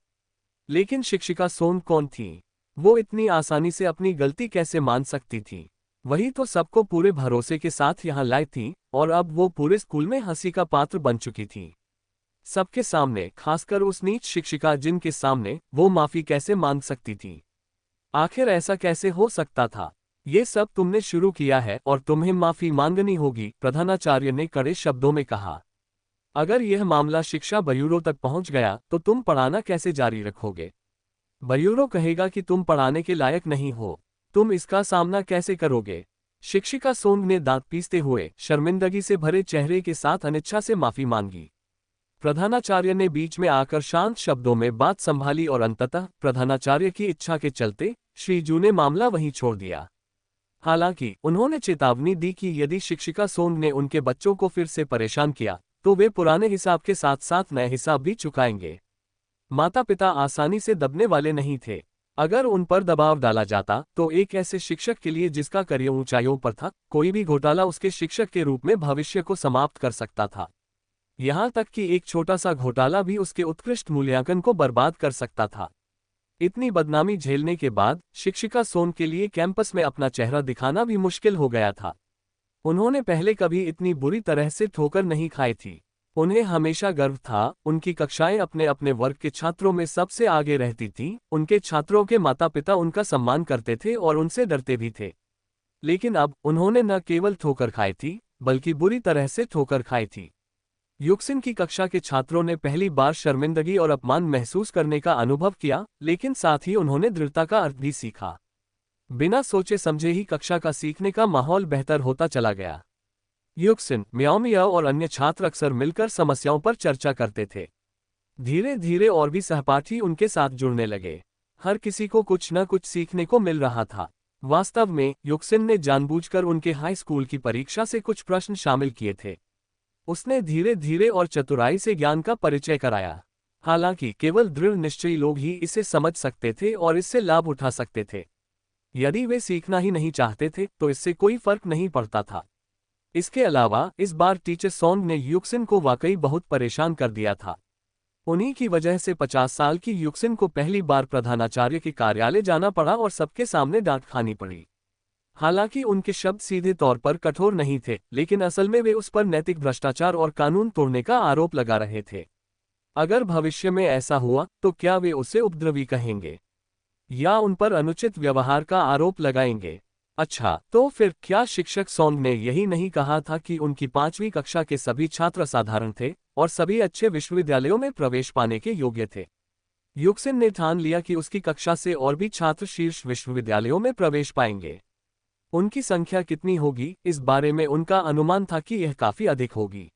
लेकिन शिक्षिका सोन कौन थी? वो इतनी आसानी से अपनी गलती कैसे मान सकती थी? वही तो सबको पूरे भरोसे के साथ यहाँ लाई थी और अब वो पूरे स्कूल में हंसी का पात्र बन चुकी थी। सबके सामने, खासकर उस नीच शिक्षिका जिनके सामने वो माफी कैसे मांग सकती थी? आखिर ऐसा कैसे हो सकता था? ये सब तुमने शुरू किया है और तुम्हें माफी मांगनी होगी, प्रधानाचार्य ने कड़े शब्दों में कहा। अगर यह मामला शिक्षा ब्यूरो तक पहुंच गया तो तुम पढ़ाना कैसे जारी रखोगे? ब्यूरो कहेगा कि तुम पढ़ाने के लायक नहीं हो। तुम इसका सामना कैसे करोगे? शिक्षिका सोंग ने दांत पीसते हुए शर्मिंदगी से भरे चेहरे के साथ अनिच्छा से माफी मांगी। प्रधानाचार्य ने बीच में आकर शांत शब्दों में बात संभाली और अंततः प्रधानाचार्य की इच्छा के चलते श्री जू ने मामला वहीं छोड़ दिया। हालांकि उन्होंने चेतावनी दी कि यदि शिक्षिका सोंग ने उनके बच्चों को फिर से परेशान किया तो वे पुराने हिसाब के साथ साथ नए हिसाब भी चुकाएंगे। माता पिता आसानी से दबने वाले नहीं थे। अगर उन पर दबाव डाला जाता तो एक ऐसे शिक्षक के लिए जिसका करियर ऊंचाइयों पर था, कोई भी घोटाला उसके शिक्षक के रूप में भविष्य को समाप्त कर सकता था। यहाँ तक कि एक छोटा सा घोटाला भी उसके उत्कृष्ट मूल्यांकन को बर्बाद कर सकता था। इतनी बदनामी झेलने के बाद शिक्षिका सोन के लिए कैंपस में अपना चेहरा दिखाना भी मुश्किल हो गया था। उन्होंने पहले कभी इतनी बुरी तरह से ठोकर नहीं खाई थी। उन्हें हमेशा गर्व था, उनकी कक्षाएं अपने अपने वर्ग के छात्रों में सबसे आगे रहती थीं, उनके छात्रों के माता पिता उनका सम्मान करते थे और उनसे डरते भी थे। लेकिन अब उन्होंने न केवल ठोकर खाई थी, बल्कि बुरी तरह से ठोकर खाई थी। युक्सिन की कक्षा के छात्रों ने पहली बार शर्मिंदगी और अपमान महसूस करने का अनुभव किया, लेकिन साथ ही उन्होंने दृढ़ता का अर्थ भी सीखा। बिना सोचे समझे ही कक्षा का सीखने का माहौल बेहतर होता चला गया। युक्सिन, म्याओ मियाओ और अन्य छात्र अक्सर मिलकर समस्याओं पर चर्चा करते थे। धीरे धीरे और भी सहपाठी उनके साथ जुड़ने लगे। हर किसी को कुछ न कुछ सीखने को मिल रहा था। वास्तव में युक्सिन ने जानबूझकर उनके हाई स्कूल की परीक्षा से कुछ प्रश्न शामिल किए थे। उसने धीरे धीरे और चतुराई से ज्ञान का परिचय कराया। हालांकि केवल दृढ़ निश्चयी लोग ही इसे समझ सकते थे और इससे लाभ उठा सकते थे। यदि वे सीखना ही नहीं चाहते थे तो इससे कोई फर्क नहीं पड़ता था। इसके अलावा इस बार टीचर सोंग ने युक्सिन को वाकई बहुत परेशान कर दिया था। उन्हीं की वजह से 50 साल की युक्सिन को पहली बार प्रधानाचार्य के कार्यालय जाना पड़ा और सबके सामने डांट खानी पड़ी। हालांकि उनके शब्द सीधे तौर पर कठोर नहीं थे, लेकिन असल में वे उस पर नैतिक भ्रष्टाचार और कानून तोड़ने का आरोप लगा रहे थे। अगर भविष्य में ऐसा हुआ तो क्या वे उसे उपद्रवी कहेंगे या उन पर अनुचित व्यवहार का आरोप लगाएंगे? अच्छा, तो फिर क्या शिक्षक सोंग ने यही नहीं कहा था कि उनकी 5वीं कक्षा के सभी छात्र असाधारण थे और सभी अच्छे विश्वविद्यालयों में प्रवेश पाने के योग्य थे? युक्सिन ने ठान लिया कि उसकी कक्षा से और भी छात्र शीर्ष विश्वविद्यालयों में प्रवेश पाएंगे। उनकी संख्या कितनी होगी, इस बारे में उनका अनुमान था कि यह काफी अधिक होगी।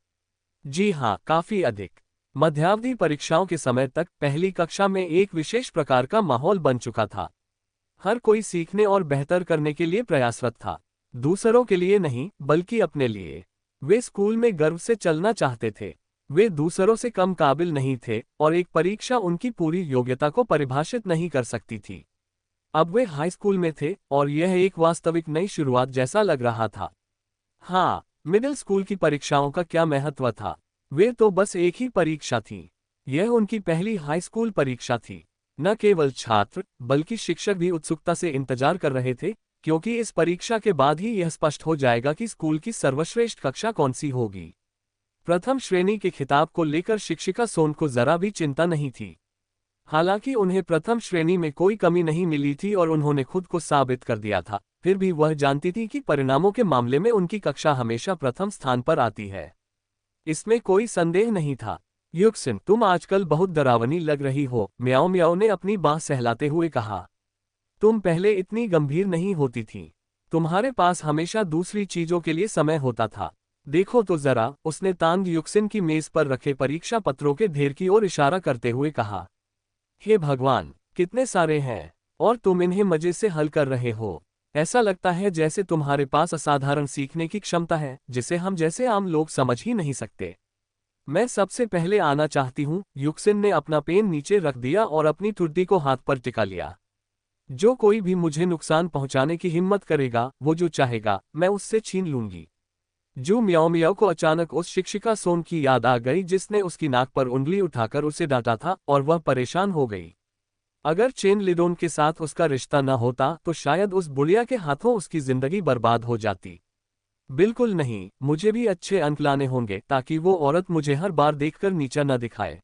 जी हाँ, काफी अधिक। मध्यावधि परीक्षाओं के समय तक पहली कक्षा में एक विशेष प्रकार का माहौल बन चुका था। हर कोई सीखने और बेहतर करने के लिए प्रयासरत था। दूसरों के लिए नहीं, बल्कि अपने लिए। वे स्कूल में गर्व से चलना चाहते थे। वे दूसरों से कम काबिल नहीं थे और एक परीक्षा उनकी पूरी योग्यता को परिभाषित नहीं कर सकती थी। अब वे हाई स्कूल में थे और यह एक वास्तविक नई शुरुआत जैसा लग रहा था। हाँ, मिडिल स्कूल की परीक्षाओं का क्या महत्व था? वे तो बस एक ही परीक्षा थी। यह उनकी पहली हाई स्कूल परीक्षा थी। न केवल छात्र बल्कि शिक्षक भी उत्सुकता से इंतजार कर रहे थे, क्योंकि इस परीक्षा के बाद ही यह स्पष्ट हो जाएगा कि स्कूल की सर्वश्रेष्ठ कक्षा कौन सी होगी। प्रथम श्रेणी के खिताब को लेकर शिक्षिका सोन को जरा भी चिंता नहीं थी। हालांकि उन्हें प्रथम श्रेणी में कोई कमी नहीं मिली थी और उन्होंने खुद को साबित कर दिया था, फिर भी वह जानती थी कि परिणामों के मामले में उनकी कक्षा हमेशा प्रथम स्थान पर आती है। इसमें कोई संदेह नहीं था। युक्सिन, तुम आजकल बहुत डरावनी लग रही हो, म्याओ म्याओ ने अपनी बांह सहलाते हुए कहा। तुम पहले इतनी गंभीर नहीं होती थी। तुम्हारे पास हमेशा दूसरी चीजों के लिए समय होता था। देखो तो जरा, उसने तांग युक्सिन की मेज पर रखे परीक्षा पत्रों के ढेर की ओर इशारा करते हुए कहा। हे भगवान, कितने सारे हैं और तुम इन्हें मजे से हल कर रहे हो। ऐसा लगता है जैसे तुम्हारे पास असाधारण सीखने की क्षमता है, जिसे हम जैसे आम लोग समझ ही नहीं सकते। मैं सबसे पहले आना चाहती हूँ। युक्सिन ने अपना पेन नीचे रख दिया और अपनी ठुड्डी को हाथ पर टिका लिया। जो कोई भी मुझे नुकसान पहुंचाने की हिम्मत करेगा, वो जो चाहेगा मैं उससे छीन लूंगी। जू म्याओ म्याओ को अचानक उस शिक्षिका सोन की याद आ गई जिसने उसकी नाक पर उंगली उठाकर उसे डांटा था, और वह परेशान हो गई। अगर चेन लिडोन के साथ उसका रिश्ता न होता तो शायद उस बुढ़िया के हाथों उसकी जिंदगी बर्बाद हो जाती। बिल्कुल नहीं, मुझे भी अच्छे अंक लाने होंगे ताकि वो औरत मुझे हर बार देखकर नीचा न दिखाए।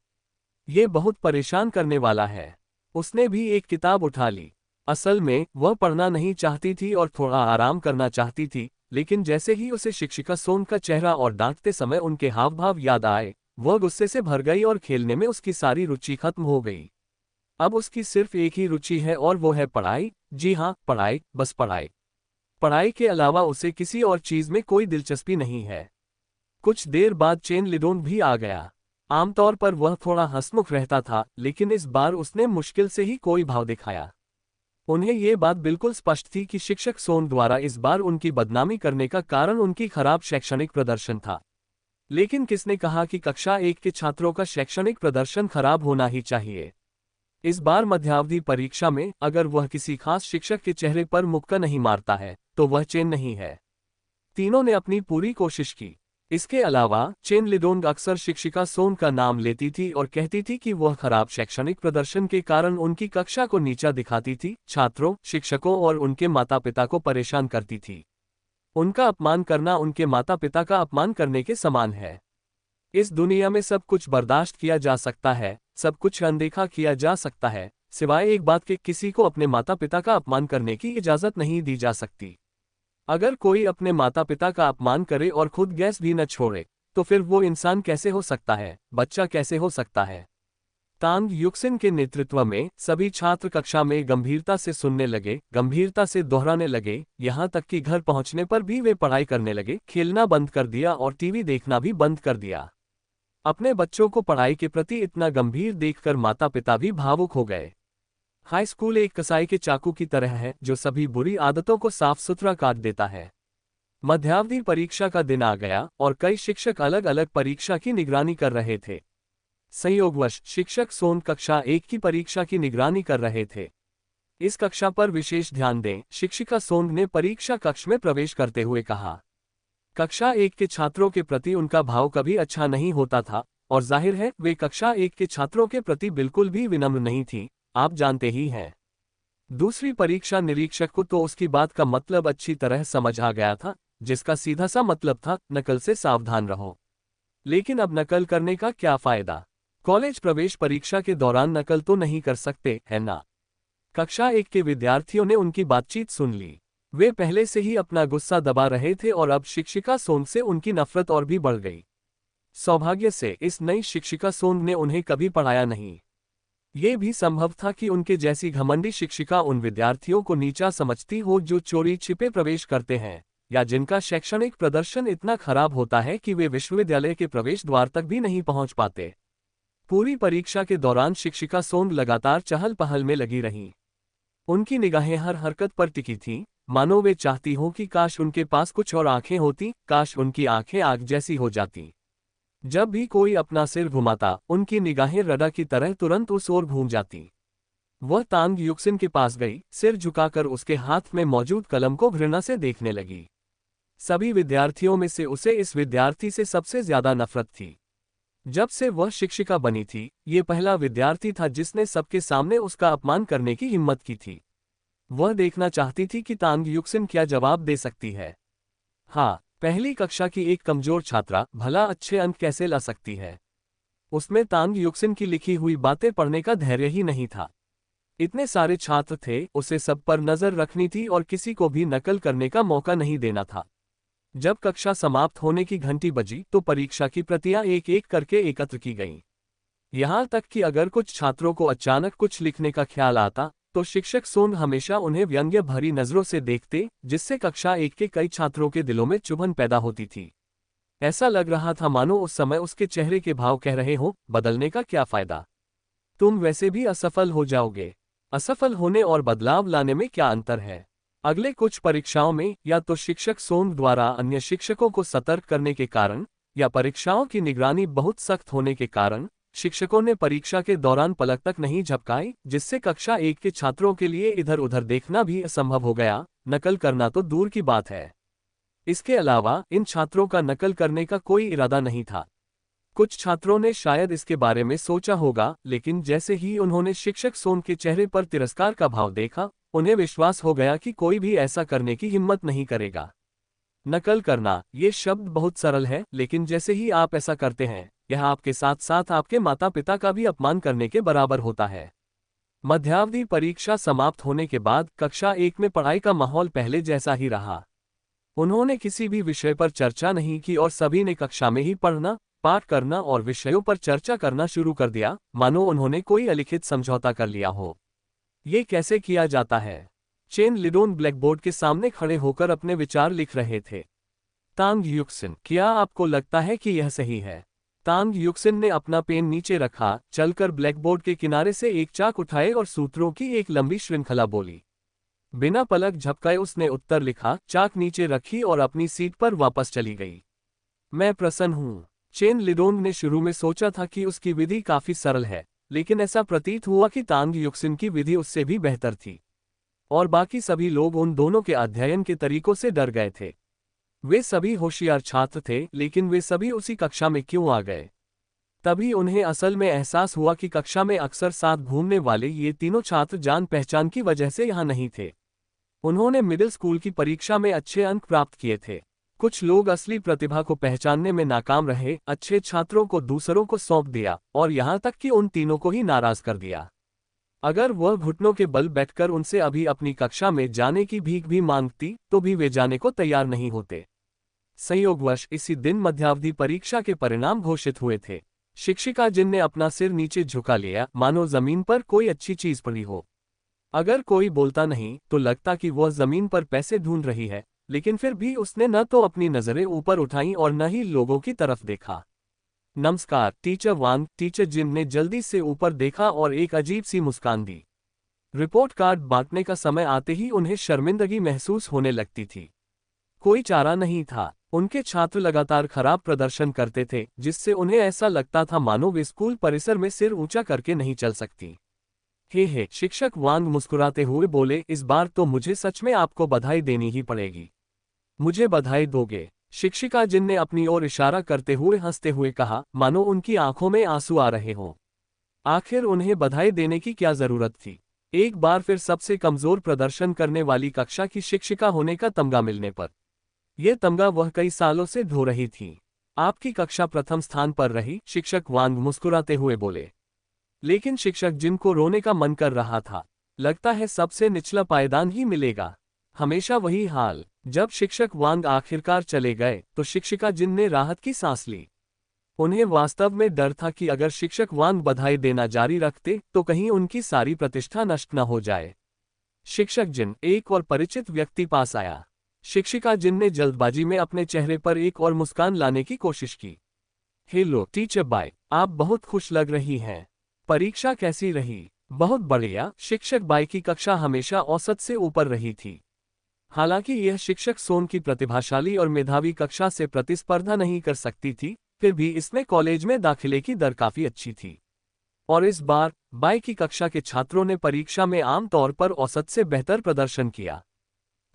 ये बहुत परेशान करने वाला है। उसने भी एक किताब उठा ली। असल में वह पढ़ना नहीं चाहती थी और थोड़ा आराम करना चाहती थी, लेकिन जैसे ही उसे शिक्षिका सोन का चेहरा और डांटते समय उनके हाव भाव याद आए, वह गुस्से से भर गई और खेलने में उसकी सारी रुचि खत्म हो गई। अब उसकी सिर्फ एक ही रुचि है और वो है पढ़ाई। जी हाँ, पढ़ाई, बस पढ़ाई। पढ़ाई के अलावा उसे किसी और चीज में कोई दिलचस्पी नहीं है। कुछ देर बाद चेन लिडोंग भी आ गया। आमतौर पर वह थोड़ा हंसमुख रहता था, लेकिन इस बार उसने मुश्किल से ही कोई भाव दिखाया। उन्हें ये बात बिल्कुल स्पष्ट थी कि शिक्षक सोन द्वारा इस बार उनकी बदनामी करने का कारण उनकी खराब शैक्षणिक प्रदर्शन था। लेकिन किसने कहा कि कक्षा 1 के छात्रों का शैक्षणिक प्रदर्शन खराब होना ही चाहिए? इस बार मध्यावधि परीक्षा में अगर वह किसी खास शिक्षक के चेहरे पर मुक्का नहीं मारता है तो वह चेन नहीं है। तीनों ने अपनी पूरी कोशिश की। इसके अलावा चेन लिडोंग अक्सर शिक्षिका सोन का नाम लेती थी और कहती थी कि वह खराब शैक्षणिक प्रदर्शन के कारण उनकी कक्षा को नीचा दिखाती थी, छात्रों, शिक्षकों और उनके माता पिता को परेशान करती थी। उनका अपमान करना उनके माता पिता का अपमान करने के समान है। इस दुनिया में सब कुछ बर्दाश्त किया जा सकता है, सब कुछ अनदेखा किया जा सकता है, सिवाय एक बात के, किसी को अपने माता पिता का अपमान करने की इजाजत नहीं दी जा सकती। अगर कोई अपने माता पिता का अपमान करे और खुद गैस भी न छोड़े, तो फिर वो इंसान कैसे हो सकता है, बच्चा कैसे हो सकता है? तांग युक्सिन के नेतृत्व में सभी छात्र कक्षा में गंभीरता से सुनने लगे, गंभीरता से दोहराने लगे, यहाँ तक कि घर पहुँचने पर भी वे पढ़ाई करने लगे, खेलना बंद कर दिया और टीवी देखना भी बंद कर दिया। अपने बच्चों को पढ़ाई के प्रति इतना गंभीर देखकर माता पिता भी भावुक हो गए। हाई स्कूल एक कसाई के चाकू की तरह है जो सभी बुरी आदतों को साफ सुथरा काट देता है। मध्यावधि परीक्षा का दिन आ गया और कई शिक्षक अलग अलग परीक्षा की निगरानी कर रहे थे। संयोगवश शिक्षक सोन कक्षा 1 की परीक्षा की निगरानी कर रहे थे। इस कक्षा पर विशेष ध्यान दें, शिक्षिका सोन ने परीक्षा कक्ष में प्रवेश करते हुए कहा। कक्षा 1 के छात्रों के प्रति उनका भाव कभी अच्छा नहीं होता था और जाहिर है वे कक्षा 1 के छात्रों के प्रति बिल्कुल भी विनम्र नहीं थी, आप जानते ही हैं। दूसरी परीक्षा निरीक्षक को तो उसकी बात का मतलब अच्छी तरह समझ आ गया था, जिसका सीधा सा मतलब था नकल से सावधान रहो। लेकिन अब नकल करने का क्या फायदा? कॉलेज प्रवेश परीक्षा के दौरान नकल तो नहीं कर सकते, है ना? कक्षा 1 के विद्यार्थियों ने उनकी बातचीत सुन ली। वे पहले से ही अपना गुस्सा दबा रहे थे और अब शिक्षिका सोन से उनकी नफरत और भी बढ़ गई। सौभाग्य से इस नई शिक्षिका सोन ने उन्हें कभी पढ़ाया नहीं। ये भी संभव था कि उनके जैसी घमंडी शिक्षिका उन विद्यार्थियों को नीचा समझती हो जो चोरी छिपे प्रवेश करते हैं या जिनका शैक्षणिक प्रदर्शन इतना खराब होता है कि वे विश्वविद्यालय के प्रवेश द्वार तक भी नहीं पहुंच पाते। पूरी परीक्षा के दौरान शिक्षिका सोन लगातार चहल पहल में लगी रहीं। उनकी निगाहें हर हरकत पर टिकी थीं, मानो वे चाहती हों कि काश उनके पास कुछ और आंखें होती, काश उनकी आंखें आग जैसी हो जाती। जब भी कोई अपना सिर घुमाता, उनकी निगाहें रडा की तरह तुरंत उस ओर घूम जाती। वह तांग युक्सिन के पास गई, सिर झुकाकर उसके हाथ में मौजूद कलम को घृणा से देखने लगी। सभी विद्यार्थियों में से उसे इस विद्यार्थी से सबसे ज्यादा नफरत थी। जब से वह शिक्षिका बनी थी, ये पहला विद्यार्थी था जिसने सबके सामने उसका अपमान करने की हिम्मत की थी। वह देखना चाहती थी कि तांग युक्सिन क्या जवाब दे सकती है। हाँ, पहली कक्षा की एक कमजोर छात्रा भला अच्छे अंक कैसे ला सकती है? उसमें तांग युक्सिन की लिखी हुई बातें पढ़ने का धैर्य ही नहीं था। इतने सारे छात्र थे, उसे सब पर नजर रखनी थी और किसी को भी नकल करने का मौका नहीं देना था। जब कक्षा समाप्त होने की घंटी बजी तो परीक्षा की प्रतियां एक एक करके एकत्र की गईं। यहां तक कि अगर कुछ छात्रों को अचानक कुछ लिखने का ख्याल आता तो शिक्षक सोन हमेशा उन्हें व्यंग्य भरी नजरों से देखते, जिससे कक्षा 1 के कई छात्रों के दिलों में चुभन पैदा होती थी। ऐसा लग रहा था मानो उस समय उसके चेहरे के भाव कह रहे हों, बदलने का क्या फायदा? तुम वैसे भी असफल हो जाओगे। असफल होने और बदलाव लाने में क्या अंतर है? अगले कुछ परीक्षाओं में या तो शिक्षक सोन द्वारा अन्य शिक्षकों को सतर्क करने के कारण या परीक्षाओं की निगरानी बहुत सख्त होने के कारण शिक्षकों ने परीक्षा के दौरान पलक तक नहीं झपकाई, जिससे कक्षा 1 के छात्रों के लिए इधर उधर देखना भी असंभव हो गया। नकल करना तो दूर की बात है, इसके अलावा इन छात्रों का नकल करने का कोई इरादा नहीं था। कुछ छात्रों ने शायद इसके बारे में सोचा होगा, लेकिन जैसे ही उन्होंने शिक्षक सोन के चेहरे पर तिरस्कार का भाव देखा, उन्हें विश्वास हो गया कि कोई भी ऐसा करने की हिम्मत नहीं करेगा। नकल करना, ये शब्द बहुत सरल है, लेकिन जैसे ही आप ऐसा करते हैं, यह आपके साथ साथ आपके माता पिता का भी अपमान करने के बराबर होता है। मध्यावधि परीक्षा समाप्त होने के बाद कक्षा 1 में पढ़ाई का माहौल पहले जैसा ही रहा। उन्होंने किसी भी विषय पर चर्चा नहीं की और सभी ने कक्षा में ही पढ़ना, पाठ करना और विषयों पर चर्चा करना शुरू कर दिया, मानो उन्होंने कोई अलिखित समझौता कर लिया हो। ये कैसे किया जाता है? चेन लिडोन ब्लैकबोर्ड के सामने खड़े होकर अपने विचार लिख रहे थे। तांग युक्सिन, क्या आपको लगता है कि यह सही है? तांग युक्सिन ने अपना पेन नीचे रखा, चलकर ब्लैकबोर्ड के किनारे से एक चाक उठाए और सूत्रों की एक लंबी श्रृंखला बोली। बिना पलक झपकाए उसने उत्तर लिखा, चाक नीचे रखी और अपनी सीट पर वापस चली गई। मैं प्रसन्न हूं। चेन लिडोंग ने शुरू में सोचा था कि उसकी विधि काफी सरल है, लेकिन ऐसा प्रतीत हुआ कि तांग युक्सिन की विधि उससे भी बेहतर थी। और बाकी सभी लोग उन दोनों के अध्ययन के तरीकों से डर गए थे। वे सभी होशियार छात्र थे, लेकिन वे सभी उसी कक्षा में क्यों आ गए? तभी उन्हें असल में एहसास हुआ कि कक्षा में अक्सर साथ घूमने वाले ये तीनों छात्र जान पहचान की वजह से यहाँ नहीं थे। उन्होंने मिडिल स्कूल की परीक्षा में अच्छे अंक प्राप्त किए थे। कुछ लोग असली प्रतिभा को पहचानने में नाकाम रहे, अच्छे छात्रों को दूसरों को सौंप दिया और यहाँ तक कि उन तीनों को ही नाराज कर दिया। अगर वह घुटनों के बल बैठकर उनसे अभी अपनी कक्षा में जाने की भीख भी मांगती, तो भी वे जाने को तैयार नहीं होते। संयोगवश इसी दिन मध्यावधि परीक्षा के परिणाम घोषित हुए थे। शिक्षिका जिन ने अपना सिर नीचे झुका लिया, मानो जमीन पर कोई अच्छी चीज पड़ी हो। अगर कोई बोलता नहीं तो लगता कि वह जमीन पर पैसे ढूंढ रही है, लेकिन फिर भी उसने न तो अपनी नजरें ऊपर उठाईं और न ही लोगों की तरफ देखा। नमस्कार टीचर वांग, टीचर जिन ने जल्दी से ऊपर देखा और एक अजीब सी मुस्कान दी। रिपोर्ट कार्ड बांटने का समय आते ही उन्हें शर्मिंदगी महसूस होने लगती थी। कोई चारा नहीं था। उनके छात्र लगातार खराब प्रदर्शन करते थे, जिससे उन्हें ऐसा लगता था मानो वे स्कूल परिसर में सिर ऊंचा करके नहीं चल सकती। हे, शिक्षक वांग मुस्कुराते हुए बोले, इस बार तो मुझे सच में आपको बधाई देनी ही पड़ेगी। मुझे बधाई दोगे? शिक्षिका जिन ने अपनी ओर इशारा करते हुए हंसते हुए कहा, मानो उनकी आंखों में आंसू आ रहे हों। आखिर उन्हें बधाई देने की क्या जरूरत थी? एक बार फिर सबसे कमजोर प्रदर्शन करने वाली कक्षा की शिक्षिका होने का तमगा मिलने पर। यह तमगा वह कई सालों से ढो रही थी। आपकी कक्षा प्रथम स्थान पर रही, शिक्षक वांग मुस्कुराते हुए बोले। लेकिन शिक्षक जिन को रोने का मन कर रहा था। लगता है सबसे निचला पायदान ही मिलेगा। हमेशा वही हाल। जब शिक्षक वांग आखिरकार चले गए तो शिक्षिका जिन ने राहत की सांस ली। उन्हें वास्तव में डर था कि अगर शिक्षक वांग बधाई देना जारी रखते तो कहीं उनकी सारी प्रतिष्ठा नष्ट न हो जाए। शिक्षक जिन, एक और परिचित व्यक्ति पास आया। शिक्षिका जिन ने जल्दबाजी में अपने चेहरे पर एक और मुस्कान लाने की कोशिश की। हेलो टीचर बाय, आप बहुत खुश लग रही हैं। परीक्षा कैसी रही? बहुत बढ़िया। शिक्षक बाई की कक्षा हमेशा औसत से ऊपर रही थी। हालांकि यह शिक्षक सोन की प्रतिभाशाली और मेधावी कक्षा से प्रतिस्पर्धा नहीं कर सकती थी, फिर भी इसमें कॉलेज में दाखिले की दर काफी अच्छी थी। और इस बार बाई की कक्षा के छात्रों ने परीक्षा में आम तौर पर औसत से बेहतर प्रदर्शन किया।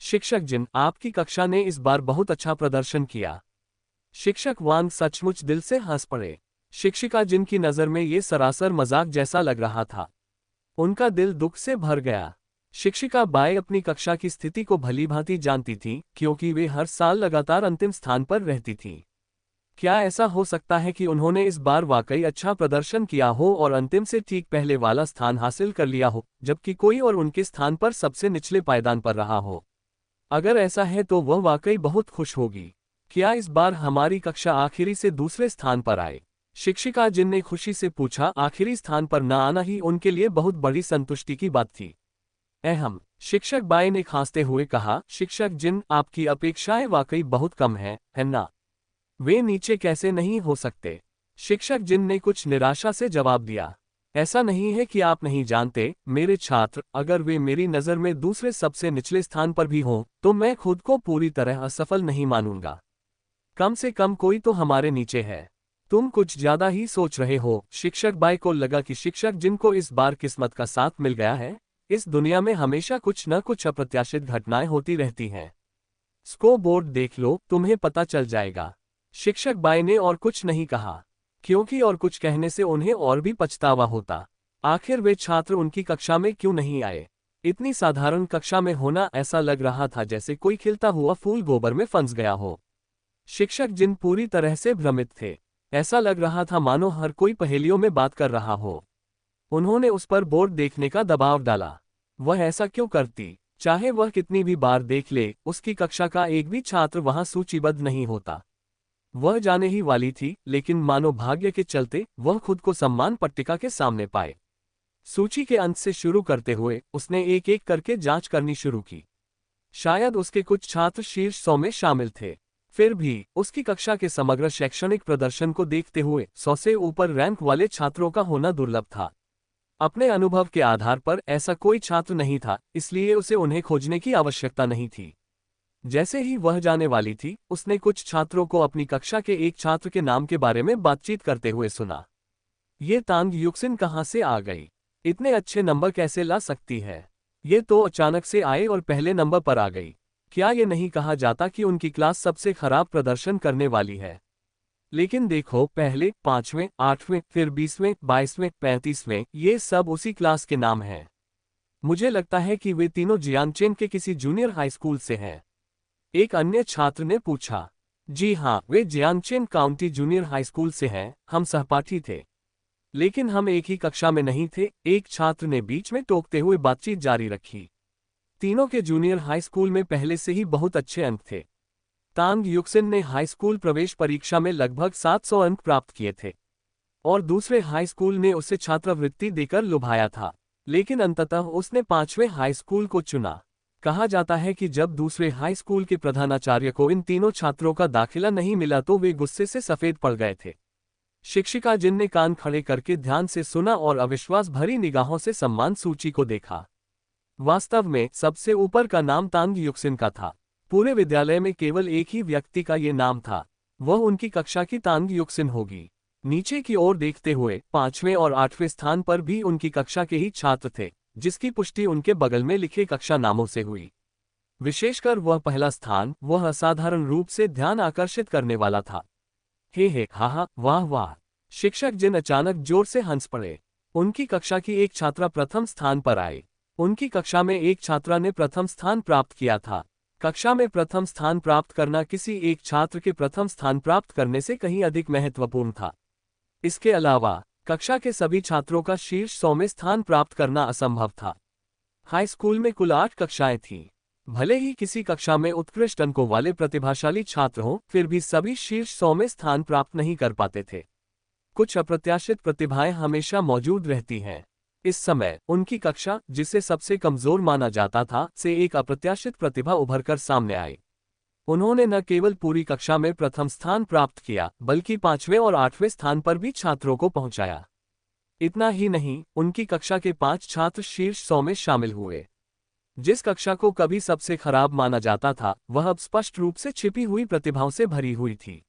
शिक्षक जिन, आपकी कक्षा ने इस बार बहुत अच्छा प्रदर्शन किया। शिक्षक वांग सचमुच दिल से हंस पड़े। शिक्षिका जिन की नज़र में ये सरासर मजाक जैसा लग रहा था। उनका दिल दुख से भर गया। शिक्षिका बाई अपनी कक्षा की स्थिति को भलीभांति जानती थी, क्योंकि वे हर साल लगातार अंतिम स्थान पर रहती थीं। क्या ऐसा हो सकता है कि उन्होंने इस बार वाकई अच्छा प्रदर्शन किया हो और अंतिम से ठीक पहले वाला स्थान हासिल कर लिया हो, जबकि कोई और उनके स्थान पर सबसे निचले पायदान पर रहा हो? अगर ऐसा है तो वह वाकई बहुत खुश होगी। क्या इस बार हमारी कक्षा आखिरी से दूसरे स्थान पर आए? शिक्षिका जिन ने खुशी से पूछा। आखिरी स्थान पर न आना ही उनके लिए बहुत बड़ी संतुष्टि की बात थी। अहम, शिक्षक बाई ने खांसते हुए कहा। शिक्षक जिन, आपकी अपेक्षाएं वाकई बहुत कम है ना? वे नीचे कैसे नहीं हो सकते? शिक्षक जिन ने कुछ निराशा से जवाब दिया। ऐसा नहीं है कि आप नहीं जानते मेरे छात्र, अगर वे मेरी नज़र में दूसरे सबसे निचले स्थान पर भी हों तो मैं खुद को पूरी तरह असफल नहीं मानूंगा। कम से कम कोई तो हमारे नीचे है। तुम कुछ ज्यादा ही सोच रहे हो। शिक्षक बाई को लगा कि शिक्षक जिनको इस बार किस्मत का साथ मिल गया है। इस दुनिया में हमेशा कुछ न कुछ अप्रत्याशित घटनाएं होती रहती हैं। स्कोर बोर्ड देख लो, तुम्हें पता चल जाएगा। शिक्षक बाई ने और कुछ नहीं कहा, क्योंकि और कुछ कहने से उन्हें और भी पछतावा होता। आखिर वे छात्र उनकी कक्षा में क्यों नहीं आए? इतनी साधारण कक्षा में होना ऐसा लग रहा था जैसे कोई खिलता हुआ फूल गोबर में फंस गया हो। शिक्षक जिन पूरी तरह से भ्रमित थे। ऐसा लग रहा था मानो हर कोई पहेलियों में बात कर रहा हो। उन्होंने उस पर बोर्ड देखने का दबाव डाला। वह ऐसा क्यों करती? चाहे वह कितनी भी बार देख ले, उसकी कक्षा का एक भी छात्र वहां सूचीबद्ध नहीं होता। वह जाने ही वाली थी, लेकिन मानो भाग्य के चलते वह खुद को सम्मान पट्टिका के सामने पाए। सूची के अंत से शुरू करते हुए उसने एक एक करके जांच करनी शुरू की। शायद उसके कुछ छात्र शीर्ष 100 में शामिल थे। फिर भी उसकी कक्षा के समग्र शैक्षणिक प्रदर्शन को देखते हुए 100 से ऊपर रैंक वाले छात्रों का होना दुर्लभ था। अपने अनुभव के आधार पर ऐसा कोई छात्र नहीं था, इसलिए उसे उन्हें खोजने की आवश्यकता नहीं थी। जैसे ही वह जाने वाली थी, उसने कुछ छात्रों को अपनी कक्षा के एक छात्र के नाम के बारे में बातचीत करते हुए सुना। ये तांग युक्सिन कहाँ से आ गई? इतने अच्छे नंबर कैसे ला सकती है? ये तो अचानक से आए और पहले नंबर पर आ गई। क्या ये नहीं कहा जाता कि उनकी क्लास सबसे खराब प्रदर्शन करने वाली है? लेकिन देखो, पहले 5वें, 8वें, फिर 20वें, 22वें, 35वें, ये सब उसी क्लास के नाम हैं। मुझे लगता है कि वे तीनों जियांगचेन के किसी जूनियर हाई स्कूल से हैं। एक अन्य छात्र ने पूछा। जी हाँ, वे जियांगचेन काउंटी जूनियर हाई स्कूल से हैं, हम सहपाठी थे। लेकिन हम एक ही कक्षा में नहीं थे, एक छात्र ने बीच में टोकते हुए बातचीत जारी रखी। तीनों के जूनियर हाई स्कूल में पहले से ही बहुत अच्छे अंक थे। तांग युक्सिन ने हाई स्कूल प्रवेश परीक्षा में लगभग 700 अंक प्राप्त किए थे और दूसरे हाई स्कूल ने उसे छात्रवृत्ति देकर लुभाया था, लेकिन अंततः उसने 5वें हाई स्कूल को चुना। कहा जाता है कि जब दूसरे हाई स्कूल के प्रधानाचार्य को इन तीनों छात्रों का दाखिला नहीं मिला तो वे गुस्से से सफेद पड़ गए थे। शिक्षिका जिन ने कान खड़े करके ध्यान से सुना और अविश्वास भरी निगाहों से सम्मान सूची को देखा। वास्तव में सबसे ऊपर का नाम तांग युक्सिन का था। पूरे विद्यालय में केवल एक ही व्यक्ति का ये नाम था, वह उनकी कक्षा की तांग युक्सिन होगी। नीचे की ओर देखते हुए 5वें और 8वें स्थान पर भी उनकी कक्षा के ही छात्र थे, जिसकी पुष्टि उनके बगल में लिखे कक्षा नामों से हुई। विशेषकर वह पहला स्थान, वह असाधारण रूप से ध्यान आकर्षित करने वाला था। हे हा, वाह वाह! शिक्षक जिन अचानक जोर से हंस पड़े। उनकी कक्षा की एक छात्रा प्रथम स्थान पर आई। उनकी कक्षा में एक छात्रा ने प्रथम स्थान प्राप्त किया था। कक्षा में प्रथम स्थान प्राप्त करना किसी एक छात्र के प्रथम स्थान प्राप्त करने से कहीं अधिक महत्वपूर्ण था। इसके अलावा कक्षा के सभी छात्रों का शीर्ष 100 में स्थान प्राप्त करना असंभव था। हाई स्कूल में कुल 8 कक्षाएं थीं। भले ही किसी कक्षा में उत्कृष्ट अंकों वाले प्रतिभाशाली छात्र हों, फिर भी सभी शीर्ष 100 में स्थान प्राप्त नहीं कर पाते थे। कुछ अप्रत्याशित प्रतिभाएं हमेशा मौजूद रहती हैं। इस समय उनकी कक्षा, जिसे सबसे कमजोर माना जाता था, से एक अप्रत्याशित प्रतिभा उभरकर सामने आई। उन्होंने न केवल पूरी कक्षा में प्रथम स्थान प्राप्त किया, बल्कि 5वें और 8वें स्थान पर भी छात्रों को पहुंचाया। इतना ही नहीं, उनकी कक्षा के 5 छात्र शीर्ष 100 में शामिल हुए। जिस कक्षा को कभी सबसे खराब माना जाता था, वह अब स्पष्ट रूप से छिपी हुई प्रतिभाओं से भरी हुई थी।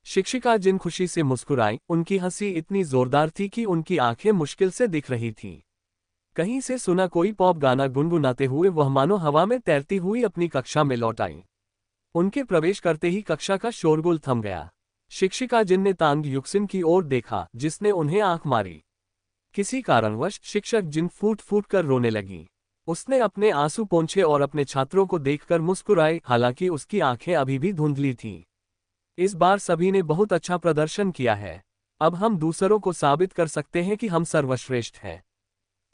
शिक्षिका जिन खुशी से मुस्कुराई, उनकी हंसी इतनी जोरदार थी कि उनकी आंखें मुश्किल से दिख रही थीं। कहीं से सुना कोई पॉप गाना गुनगुनाते हुए वह मानो हवा में तैरती हुई अपनी कक्षा में लौट आईं। उनके प्रवेश करते ही कक्षा का शोरगुल थम गया। शिक्षिका जिन ने तांग युक्सिन की ओर देखा, जिसने उन्हें आंख मारी। किसी कारणवश शिक्षक जिन फूट फूट कर रोने लगी। उसने अपने आंसू पोंछे और अपने छात्रों को देखकर मुस्कुराई, हालांकि उसकी आंखें अभी भी धुंधली थीं। इस बार सभी ने बहुत अच्छा प्रदर्शन किया है। अब हम दूसरों को साबित कर सकते हैं कि हम सर्वश्रेष्ठ हैं।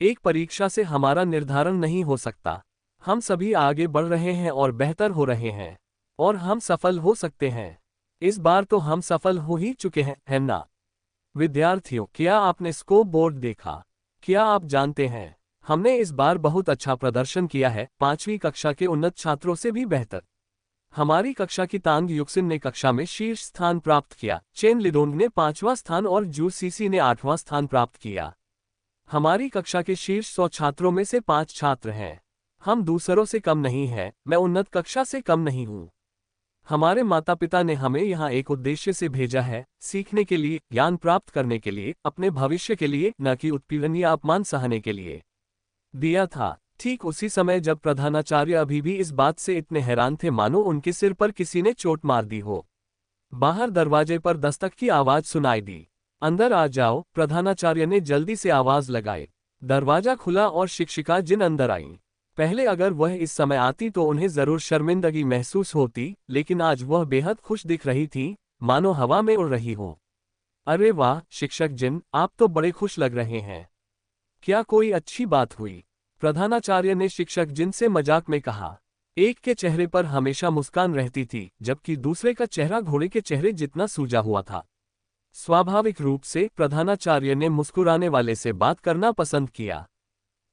एक परीक्षा से हमारा निर्धारण नहीं हो सकता। हम सभी आगे बढ़ रहे हैं और बेहतर हो रहे हैं, और हम सफल हो सकते हैं। इस बार तो हम सफल हो ही चुके हैं, है ना? विद्यार्थियों, क्या आपने स्कोर बोर्ड देखा? क्या आप जानते हैं, हमने इस बार बहुत अच्छा प्रदर्शन किया है, 5वीं कक्षा के उन्नत छात्रों से भी बेहतर। हमारी कक्षा की तांग युक्सिन ने कक्षा में शीर्ष स्थान प्राप्त किया, चेन लिडोंग ने 5वां स्थान और जू सीसी ने 8वां स्थान प्राप्त किया। हमारी कक्षा के शीर्ष 100 छात्रों में से 5 छात्र हैं। हम दूसरों से कम नहीं हैं, मैं उन्नत कक्षा से कम नहीं हूँ। हमारे माता पिता ने हमें यहाँ एक उद्देश्य से भेजा है, सीखने के लिए, ज्ञान प्राप्त करने के लिए, अपने भविष्य के लिए, न कि उत्पीड़न या अपमान सहने के लिए। दिया था। ठीक उसी समय जब प्रधानाचार्य अभी भी इस बात से इतने हैरान थे मानो उनके सिर पर किसी ने चोट मार दी हो। बाहर दरवाजे पर दस्तक की आवाज सुनाई दी। अंदर आ जाओ, प्रधानाचार्य ने जल्दी से आवाज लगाई। दरवाजा खुला और शिक्षिका जिन अंदर आईं। पहले अगर वह इस समय आती तो उन्हें जरूर शर्मिंदगी महसूस होती, लेकिन आज वह बेहद खुश दिख रही थी, मानो हवा में उड़ रही हो। अरे वाह शिक्षक जिन, आप तो बड़े खुश लग रहे हैं। क्या कोई अच्छी बात हुई? प्रधानाचार्य ने शिक्षक जिन से मजाक में कहा। एक के चेहरे पर हमेशा मुस्कान रहती थी, जबकि दूसरे का चेहरा घोड़े के चेहरे जितना सूजा हुआ था। स्वाभाविक रूप से प्रधानाचार्य ने मुस्कुराने वाले से बात करना पसंद किया।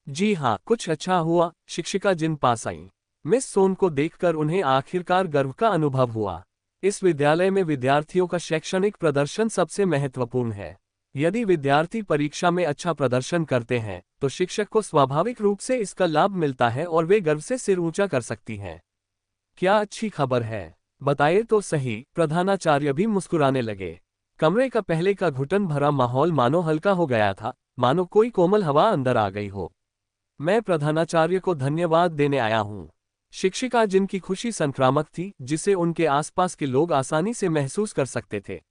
जी हाँ, कुछ अच्छा हुआ, शिक्षिका जिन पास आई। मिस सोन को देखकर उन्हें आखिरकार गर्व का अनुभव हुआ। इस विद्यालय में विद्यार्थियों का शैक्षणिक प्रदर्शन सबसे महत्वपूर्ण है। यदि विद्यार्थी परीक्षा में अच्छा प्रदर्शन करते हैं तो शिक्षक को स्वाभाविक रूप से इसका लाभ मिलता है और वे गर्व से सिर ऊंचा कर सकती हैं। क्या अच्छी खबर है, बताइए तो सही। प्रधानाचार्य भी मुस्कुराने लगे। कमरे का पहले का घुटन भरा माहौल मानो हल्का हो गया था, मानो कोई कोमल हवा अंदर आ गई हो। मैं प्रधानाचार्य को धन्यवाद देने आया हूँ। शिक्षिका जिनकी खुशी संक्रामक थी, जिसे उनके आसपास के लोग आसानी से महसूस कर सकते थे।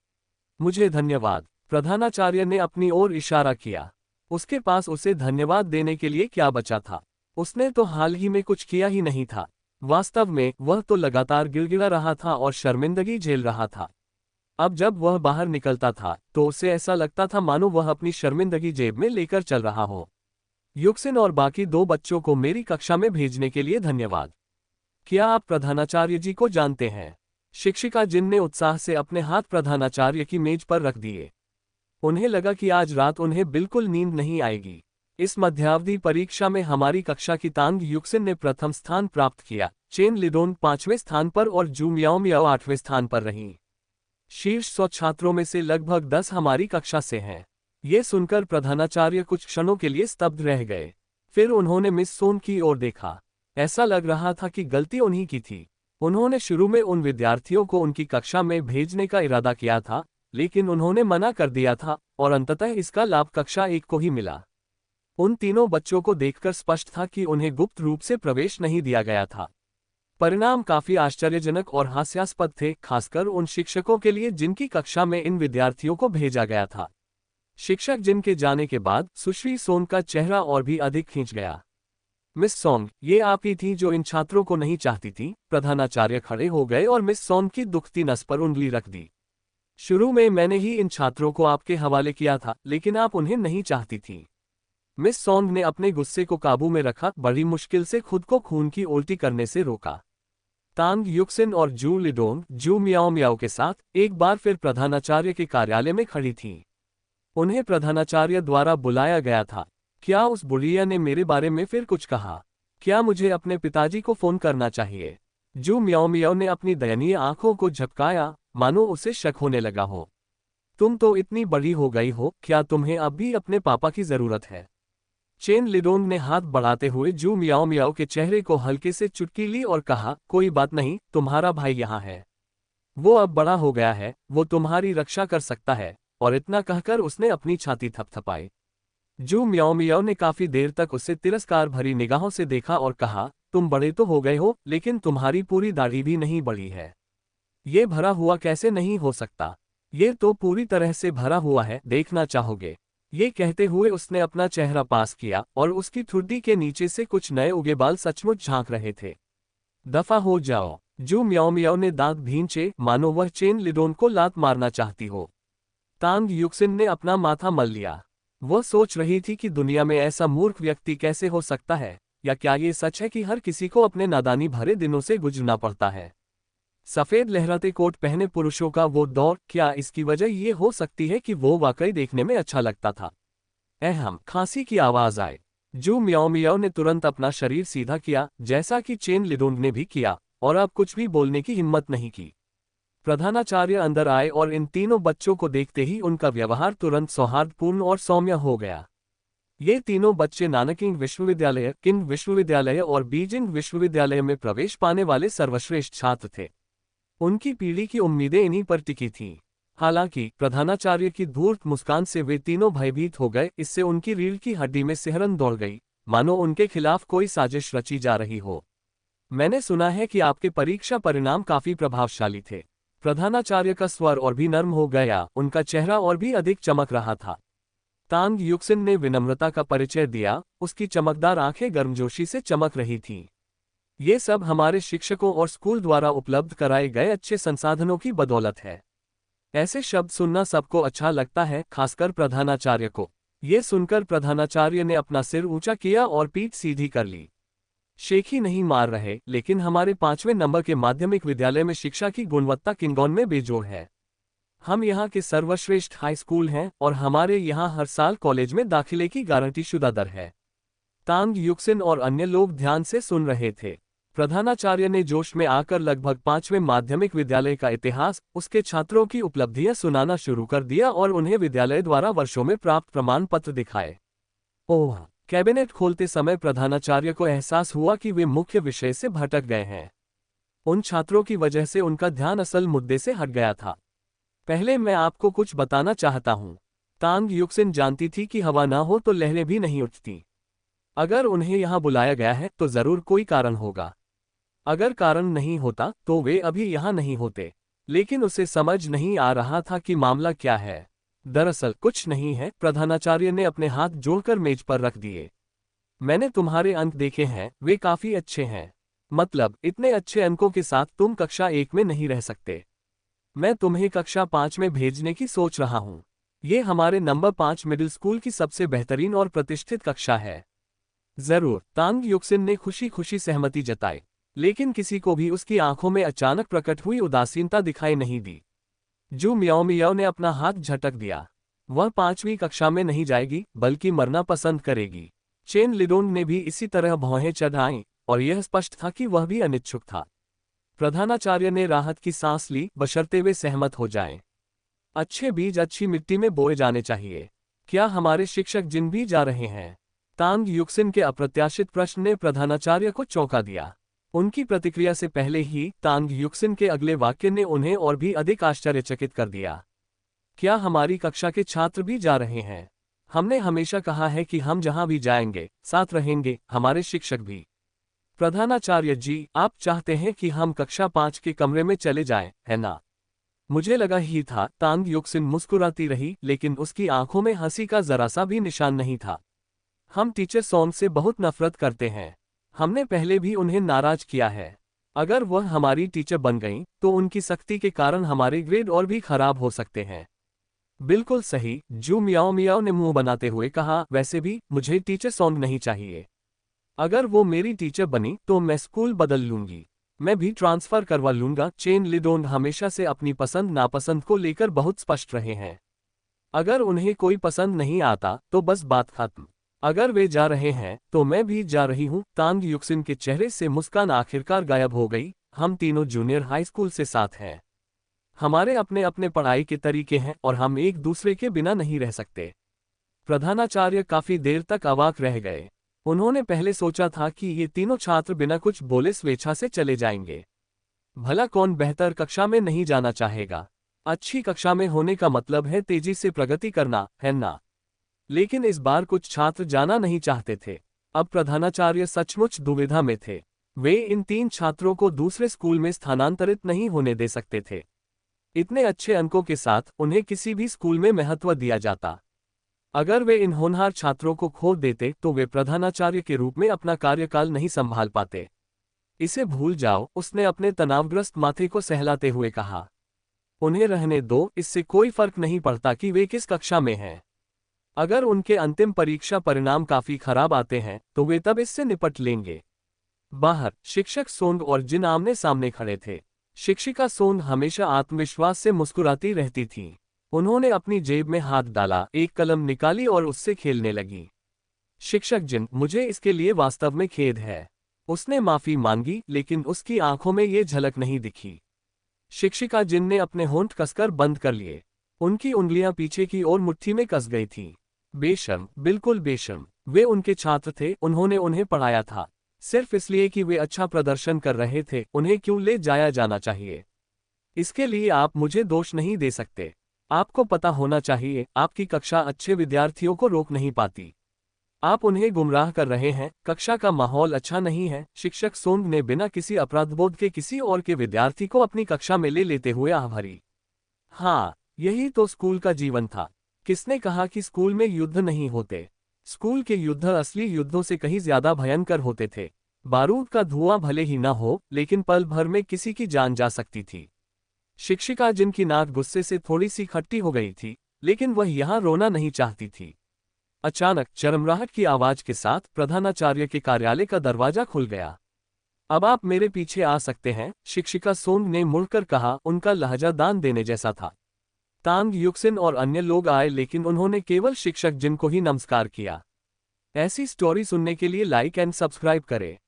मुझे धन्यवाद। प्रधानाचार्य ने अपनी ओर इशारा किया। उसके पास उसे धन्यवाद देने के लिए क्या बचा था? उसने तो हाल ही में कुछ किया ही नहीं था। वास्तव में वह तो लगातार गिड़गिड़ा रहा था और शर्मिंदगी झेल रहा था। अब जब वह बाहर निकलता था तो उसे ऐसा लगता था मानो वह अपनी शर्मिंदगी जेब में लेकर चल रहा हो। युक्सिन और बाकी 2 बच्चों को मेरी कक्षा में भेजने के लिए धन्यवाद। क्या आप प्रधानाचार्य जी को जानते हैं? शिक्षिका जिन ने उत्साह से अपने हाथ प्रधानाचार्य की मेज पर रख दिए। उन्हें लगा कि आज रात उन्हें बिल्कुल नींद नहीं आएगी। इस मध्यावधि परीक्षा में हमारी कक्षा की तांग युक्सिन ने प्रथम स्थान प्राप्त किया, चेन लिडोन 5वें स्थान पर और जू मियाओ मियाओ 8वें स्थान पर रहीं। शीर्ष 100 छात्रों में से लगभग 10 हमारी कक्षा से हैं। ये सुनकर प्रधानाचार्य कुछ क्षणों के लिए स्तब्ध रह गए। फिर उन्होंने मिस सोन की ओर देखा। ऐसा लग रहा था कि गलती उन्हीं की थी। उन्होंने शुरू में उन विद्यार्थियों को उनकी कक्षा में भेजने का इरादा किया था, लेकिन उन्होंने मना कर दिया था और अंततः इसका लाभ कक्षा 1 को ही मिला। उन तीनों बच्चों को देखकर स्पष्ट था कि उन्हें गुप्त रूप से प्रवेश नहीं दिया गया था। परिणाम काफी आश्चर्यजनक और हास्यास्पद थे, खासकर उन शिक्षकों के लिए जिनकी कक्षा में इन विद्यार्थियों को भेजा गया था। शिक्षक जिन के जाने के बाद सुश्री सोन का चेहरा और भी अधिक खींच गया। मिस सोन, ये आप ही थी जो इन छात्रों को नहीं चाहती थी। प्रधानाचार्य खड़े हो गए और मिस सोन की दुखती नस पर उंगली रख दी। शुरू में मैंने ही इन छात्रों को आपके हवाले किया था, लेकिन आप उन्हें नहीं चाहती थी। मिस सोन ने अपने गुस्से को काबू में रखा, बड़ी मुश्किल से खुद को खून की उल्टी करने से रोका। तांग युक्सिन और जू लिडोंग जू मियाओ मियाओ के साथ एक बार फिर प्रधानाचार्य के कार्यालय में खड़ी थीं। उन्हें प्रधानाचार्य द्वारा बुलाया गया था। क्या उस बुढ़िया ने मेरे बारे में फिर कुछ कहा? क्या मुझे अपने पिताजी को फोन करना चाहिए? जू मियाओ मियाओ ने अपनी दयनीय आंखों को झपकाया, मानो उसे शक होने लगा हो। तुम तो इतनी बड़ी हो गई हो, क्या तुम्हें अब भी अपने पापा की जरूरत है? चेन लिडोंग ने हाथ बढ़ाते हुए जू मियाओ मियाओ के चेहरे को हल्के से चुटकी ली और कहा, कोई बात नहीं, तुम्हारा भाई यहाँ है। वो अब बड़ा हो गया है, वो तुम्हारी रक्षा कर सकता है। और इतना कहकर उसने अपनी छाती थपथपाई। जू मियाओ मियाओ ने काफी देर तक उसे तिरस्कार भरी निगाहों से देखा और कहा, तुम बड़े तो हो गए हो, लेकिन तुम्हारी पूरी दाढ़ी भी नहीं बढ़ी है। ये भरा हुआ कैसे नहीं हो सकता? ये तो पूरी तरह से भरा हुआ है, देखना चाहोगे? ये कहते हुए उसने अपना चेहरा पास किया और उसकी ठुड्डी के नीचे से कुछ नए उगे बाल सचमुच झांक रहे थे। दफा हो जाओ। जू मियाओ मियाओ ने दांत भींचे, मानो वह चेन लिडोन को लात मारना चाहती हो। तांग युक्सिन ने अपना माथा मल लिया। वह सोच रही थी कि दुनिया में ऐसा मूर्ख व्यक्ति कैसे हो सकता है, या क्या ये सच है कि हर किसी को अपने नादानी भरे दिनों से गुजरना पड़ता है। सफेद लहराते कोट पहने पुरुषों का वो दौर, क्या इसकी वजह ये हो सकती है कि वो वाकई देखने में अच्छा लगता था? अहम खांसी की आवाज आए। जू मियाओ मियाओ ने तुरंत अपना शरीर सीधा किया, जैसा कि चेन लिडोंग ने भी किया, और अब कुछ भी बोलने की हिम्मत नहीं की। प्रधानाचार्य अंदर आए और इन तीनों बच्चों को देखते ही उनका व्यवहार तुरंत सौहार्दपूर्ण और सौम्य हो गया। ये तीनों बच्चे नानकिंग विश्वविद्यालय, किंग विश्वविद्यालय और बीजिंग विश्वविद्यालय में प्रवेश पाने वाले सर्वश्रेष्ठ छात्र थे। उनकी पीढ़ी की उम्मीदें इन्हीं पर टिकी थीं। हालांकि प्रधानाचार्य की धूर्त मुस्कान से वे तीनों भयभीत हो गए। इससे उनकी रीढ़ की हड्डी में सिहरन दौड़ गई, मानो उनके खिलाफ कोई साजिश रची जा रही हो। मैंने सुना है कि आपके परीक्षा परिणाम काफी प्रभावशाली थे। प्रधानाचार्य का स्वर और भी नर्म हो गया, उनका चेहरा और भी अधिक चमक रहा था। तांग युक्सिन ने विनम्रता का परिचय दिया, उसकी चमकदार आंखें गर्मजोशी से चमक रही थीं। ये सब हमारे शिक्षकों और स्कूल द्वारा उपलब्ध कराए गए अच्छे संसाधनों की बदौलत है। ऐसे शब्द सुनना सबको अच्छा लगता है, खासकर प्रधानाचार्य को। ये सुनकर प्रधानाचार्य ने अपना सिर ऊंचा किया और पीठ सीधी कर ली। शेख ही नहीं मार रहे, लेकिन हमारे 5वें नंबर के माध्यमिक विद्यालय में शिक्षा की गुणवत्ता किंगोन में बेजोड़ है। हम यहाँ के सर्वश्रेष्ठ हाई स्कूल हैं और हमारे यहाँ हर साल कॉलेज में दाखिले की गारंटी शुदा दर है। तांग युक्सिन और अन्य लोग ध्यान से सुन रहे थे। प्रधानाचार्य ने जोश में आकर लगभग 5वें माध्यमिक विद्यालय का इतिहास, उसके छात्रों की उपलब्धियां सुनाना शुरू कर दिया और उन्हें विद्यालय द्वारा वर्षों में प्राप्त प्रमाण पत्र दिखाए। ओह! कैबिनेट खोलते समय प्रधानाचार्य को एहसास हुआ कि वे मुख्य विषय से भटक गए हैं। उन छात्रों की वजह से उनका ध्यान असल मुद्दे से हट गया था। पहले मैं आपको कुछ बताना चाहता हूं। तांग युक्सिन जानती थी कि हवा ना हो तो लहरें भी नहीं उठती। अगर उन्हें यहां बुलाया गया है तो जरूर कोई कारण होगा। अगर कारण नहीं होता तो वे अभी यहां नहीं होते। लेकिन उसे समझ नहीं आ रहा था कि मामला क्या है। दरअसल कुछ नहीं है, प्रधानाचार्य ने अपने हाथ जोड़कर मेज पर रख दिए। मैंने तुम्हारे अंक देखे हैं, वे काफी अच्छे हैं। मतलब इतने अच्छे अंकों के साथ तुम कक्षा 1 में नहीं रह सकते। मैं तुम्हें कक्षा 5 में भेजने की सोच रहा हूं। ये हमारे नंबर 5 मिडिल स्कूल की सबसे बेहतरीन और प्रतिष्ठित कक्षा है। जरूर, तांग युक्सिन ने खुशी खुशी सहमति जताई, लेकिन किसी को भी उसकी आंखों में अचानक प्रकट हुई उदासीनता दिखाई नहीं दी। जू मियाओ मियाओ ने अपना हाथ झटक दिया। वह 5वीं कक्षा में नहीं जाएगी, बल्कि मरना पसंद करेगी। चेन लिडोंग ने भी इसी तरह भौहें चढ़ाईं, और यह स्पष्ट था कि वह भी अनिच्छुक था। प्रधानाचार्य ने राहत की सांस ली, बशर्ते वे सहमत हो जाएं। अच्छे बीज अच्छी मिट्टी में बोए जाने चाहिए। क्या हमारे शिक्षक जिन भी जा रहे हैं? तांग युक्सिन के अप्रत्याशित प्रश्न ने प्रधानाचार्य को चौंका दिया। उनकी प्रतिक्रिया से पहले ही तांग युक्सिन के अगले वाक्य ने उन्हें और भी अधिक आश्चर्यचकित कर दिया। क्या हमारी कक्षा के छात्र भी जा रहे हैं? हमने हमेशा कहा है कि हम जहां भी जाएंगे, साथ रहेंगे, हमारे शिक्षक भी। प्रधानाचार्य जी, आप चाहते हैं कि हम कक्षा 5 के कमरे में चले जाएं, है ना? मुझे लगा ही था। तांग युक्सिन मुस्कुराती रही, लेकिन उसकी आंखों में हंसी का जरा सा भी निशान नहीं था। हम टीचर सोंग से बहुत नफरत करते हैं। हमने पहले भी उन्हें नाराज किया है। अगर वह हमारी टीचर बन गईं, तो उनकी सख्ती के कारण हमारे ग्रेड और भी खराब हो सकते हैं। बिल्कुल सही, जू मियाओ मियाओ ने मुंह बनाते हुए कहा। वैसे भी मुझे टीचर सोंग नहीं चाहिए। अगर वो मेरी टीचर बनी तो मैं स्कूल बदल लूंगी। मैं भी ट्रांसफर करवा लूंगा। चेन लिडोंग हमेशा से अपनी पसंद नापसंद को लेकर बहुत स्पष्ट रहे हैं। अगर उन्हें कोई पसंद नहीं आता तो बस बात खत्म। अगर वे जा रहे हैं तो मैं भी जा रही हूं। तांग युक्सिन के चेहरे से मुस्कान आखिरकार गायब हो गई। हम तीनों जूनियर हाई स्कूल से साथ हैं। हमारे अपने अपने पढ़ाई के तरीके हैं और हम एक दूसरे के बिना नहीं रह सकते। प्रधानाचार्य काफी देर तक अवाक रह गए। उन्होंने पहले सोचा था कि ये तीनों छात्र बिना कुछ बोले स्वेच्छा से चले जाएंगे। भला कौन बेहतर कक्षा में नहीं जाना चाहेगा? अच्छी कक्षा में होने का मतलब है तेजी से प्रगति करना, है ना? लेकिन इस बार कुछ छात्र जाना नहीं चाहते थे। अब प्रधानाचार्य सचमुच दुविधा में थे। वे इन 3 छात्रों को दूसरे स्कूल में स्थानांतरित नहीं होने दे सकते थे। इतने अच्छे अंकों के साथ उन्हें किसी भी स्कूल में महत्व दिया जाता। अगर वे इन होनहार छात्रों को खो देते तो वे प्रधानाचार्य के रूप में अपना कार्यकाल नहीं संभाल पाते। इसे भूल जाओ, उसने अपने तनावग्रस्त माथे को सहलाते हुए कहा। उन्हें रहने दो, इससे कोई फर्क नहीं पड़ता कि वे किस कक्षा में हैं। अगर उनके अंतिम परीक्षा परिणाम काफी खराब आते हैं तो वे तब इससे निपट लेंगे। बाहर शिक्षक सोंग और जिन आमने सामने खड़े थे। शिक्षिका सोंग हमेशा आत्मविश्वास से मुस्कुराती रहती थी। उन्होंने अपनी जेब में हाथ डाला, एक कलम निकाली और उससे खेलने लगी। शिक्षक जिन, मुझे इसके लिए वास्तव में खेद है। उसने माफी मांगी, लेकिन उसकी आंखों में ये झलक नहीं दिखी। शिक्षिका जिन ने अपने होंठ कसकर बंद कर लिए। उनकी उंगलियां पीछे की ओर मुट्ठी में कस गई थीं। बेशर्म, बिल्कुल बेशर्म। वे उनके छात्र थे, उन्होंने उन्हें पढ़ाया था। सिर्फ इसलिए कि वे अच्छा प्रदर्शन कर रहे थे, उन्हें क्यों ले जाया जाना चाहिए? इसके लिए आप मुझे दोष नहीं दे सकते। आपको पता होना चाहिए, आपकी कक्षा अच्छे विद्यार्थियों को रोक नहीं पाती। आप उन्हें गुमराह कर रहे हैं। कक्षा का माहौल अच्छा नहीं है। शिक्षक सोंग ने बिना किसी अपराधबोध के किसी और के विद्यार्थी को अपनी कक्षा में ले लेते हुए आह भरी। हाँ, यही तो स्कूल का जीवन था। किसने कहा कि स्कूल में युद्ध नहीं होते? स्कूल के युद्ध असली युद्धों से कहीं ज्यादा भयंकर होते थे। बारूद का धुआं भले ही ना हो, लेकिन पल भर में किसी की जान जा सकती थी। शिक्षिका जिनकी नाक गुस्से से थोड़ी सी खट्टी हो गई थी, लेकिन वह यहाँ रोना नहीं चाहती थी। अचानक चरमराहट की आवाज के साथ प्रधानाचार्य के कार्यालय का दरवाजा खुल गया। अब आप मेरे पीछे आ सकते हैं, शिक्षिका सोंग ने मुड़कर कहा। उनका लहजा दान देने जैसा था। तांग युक्सिन और अन्य लोग आए, लेकिन उन्होंने केवल शिक्षक जिन को ही नमस्कार किया। ऐसी स्टोरी सुनने के लिए लाइक एंड सब्सक्राइब करें।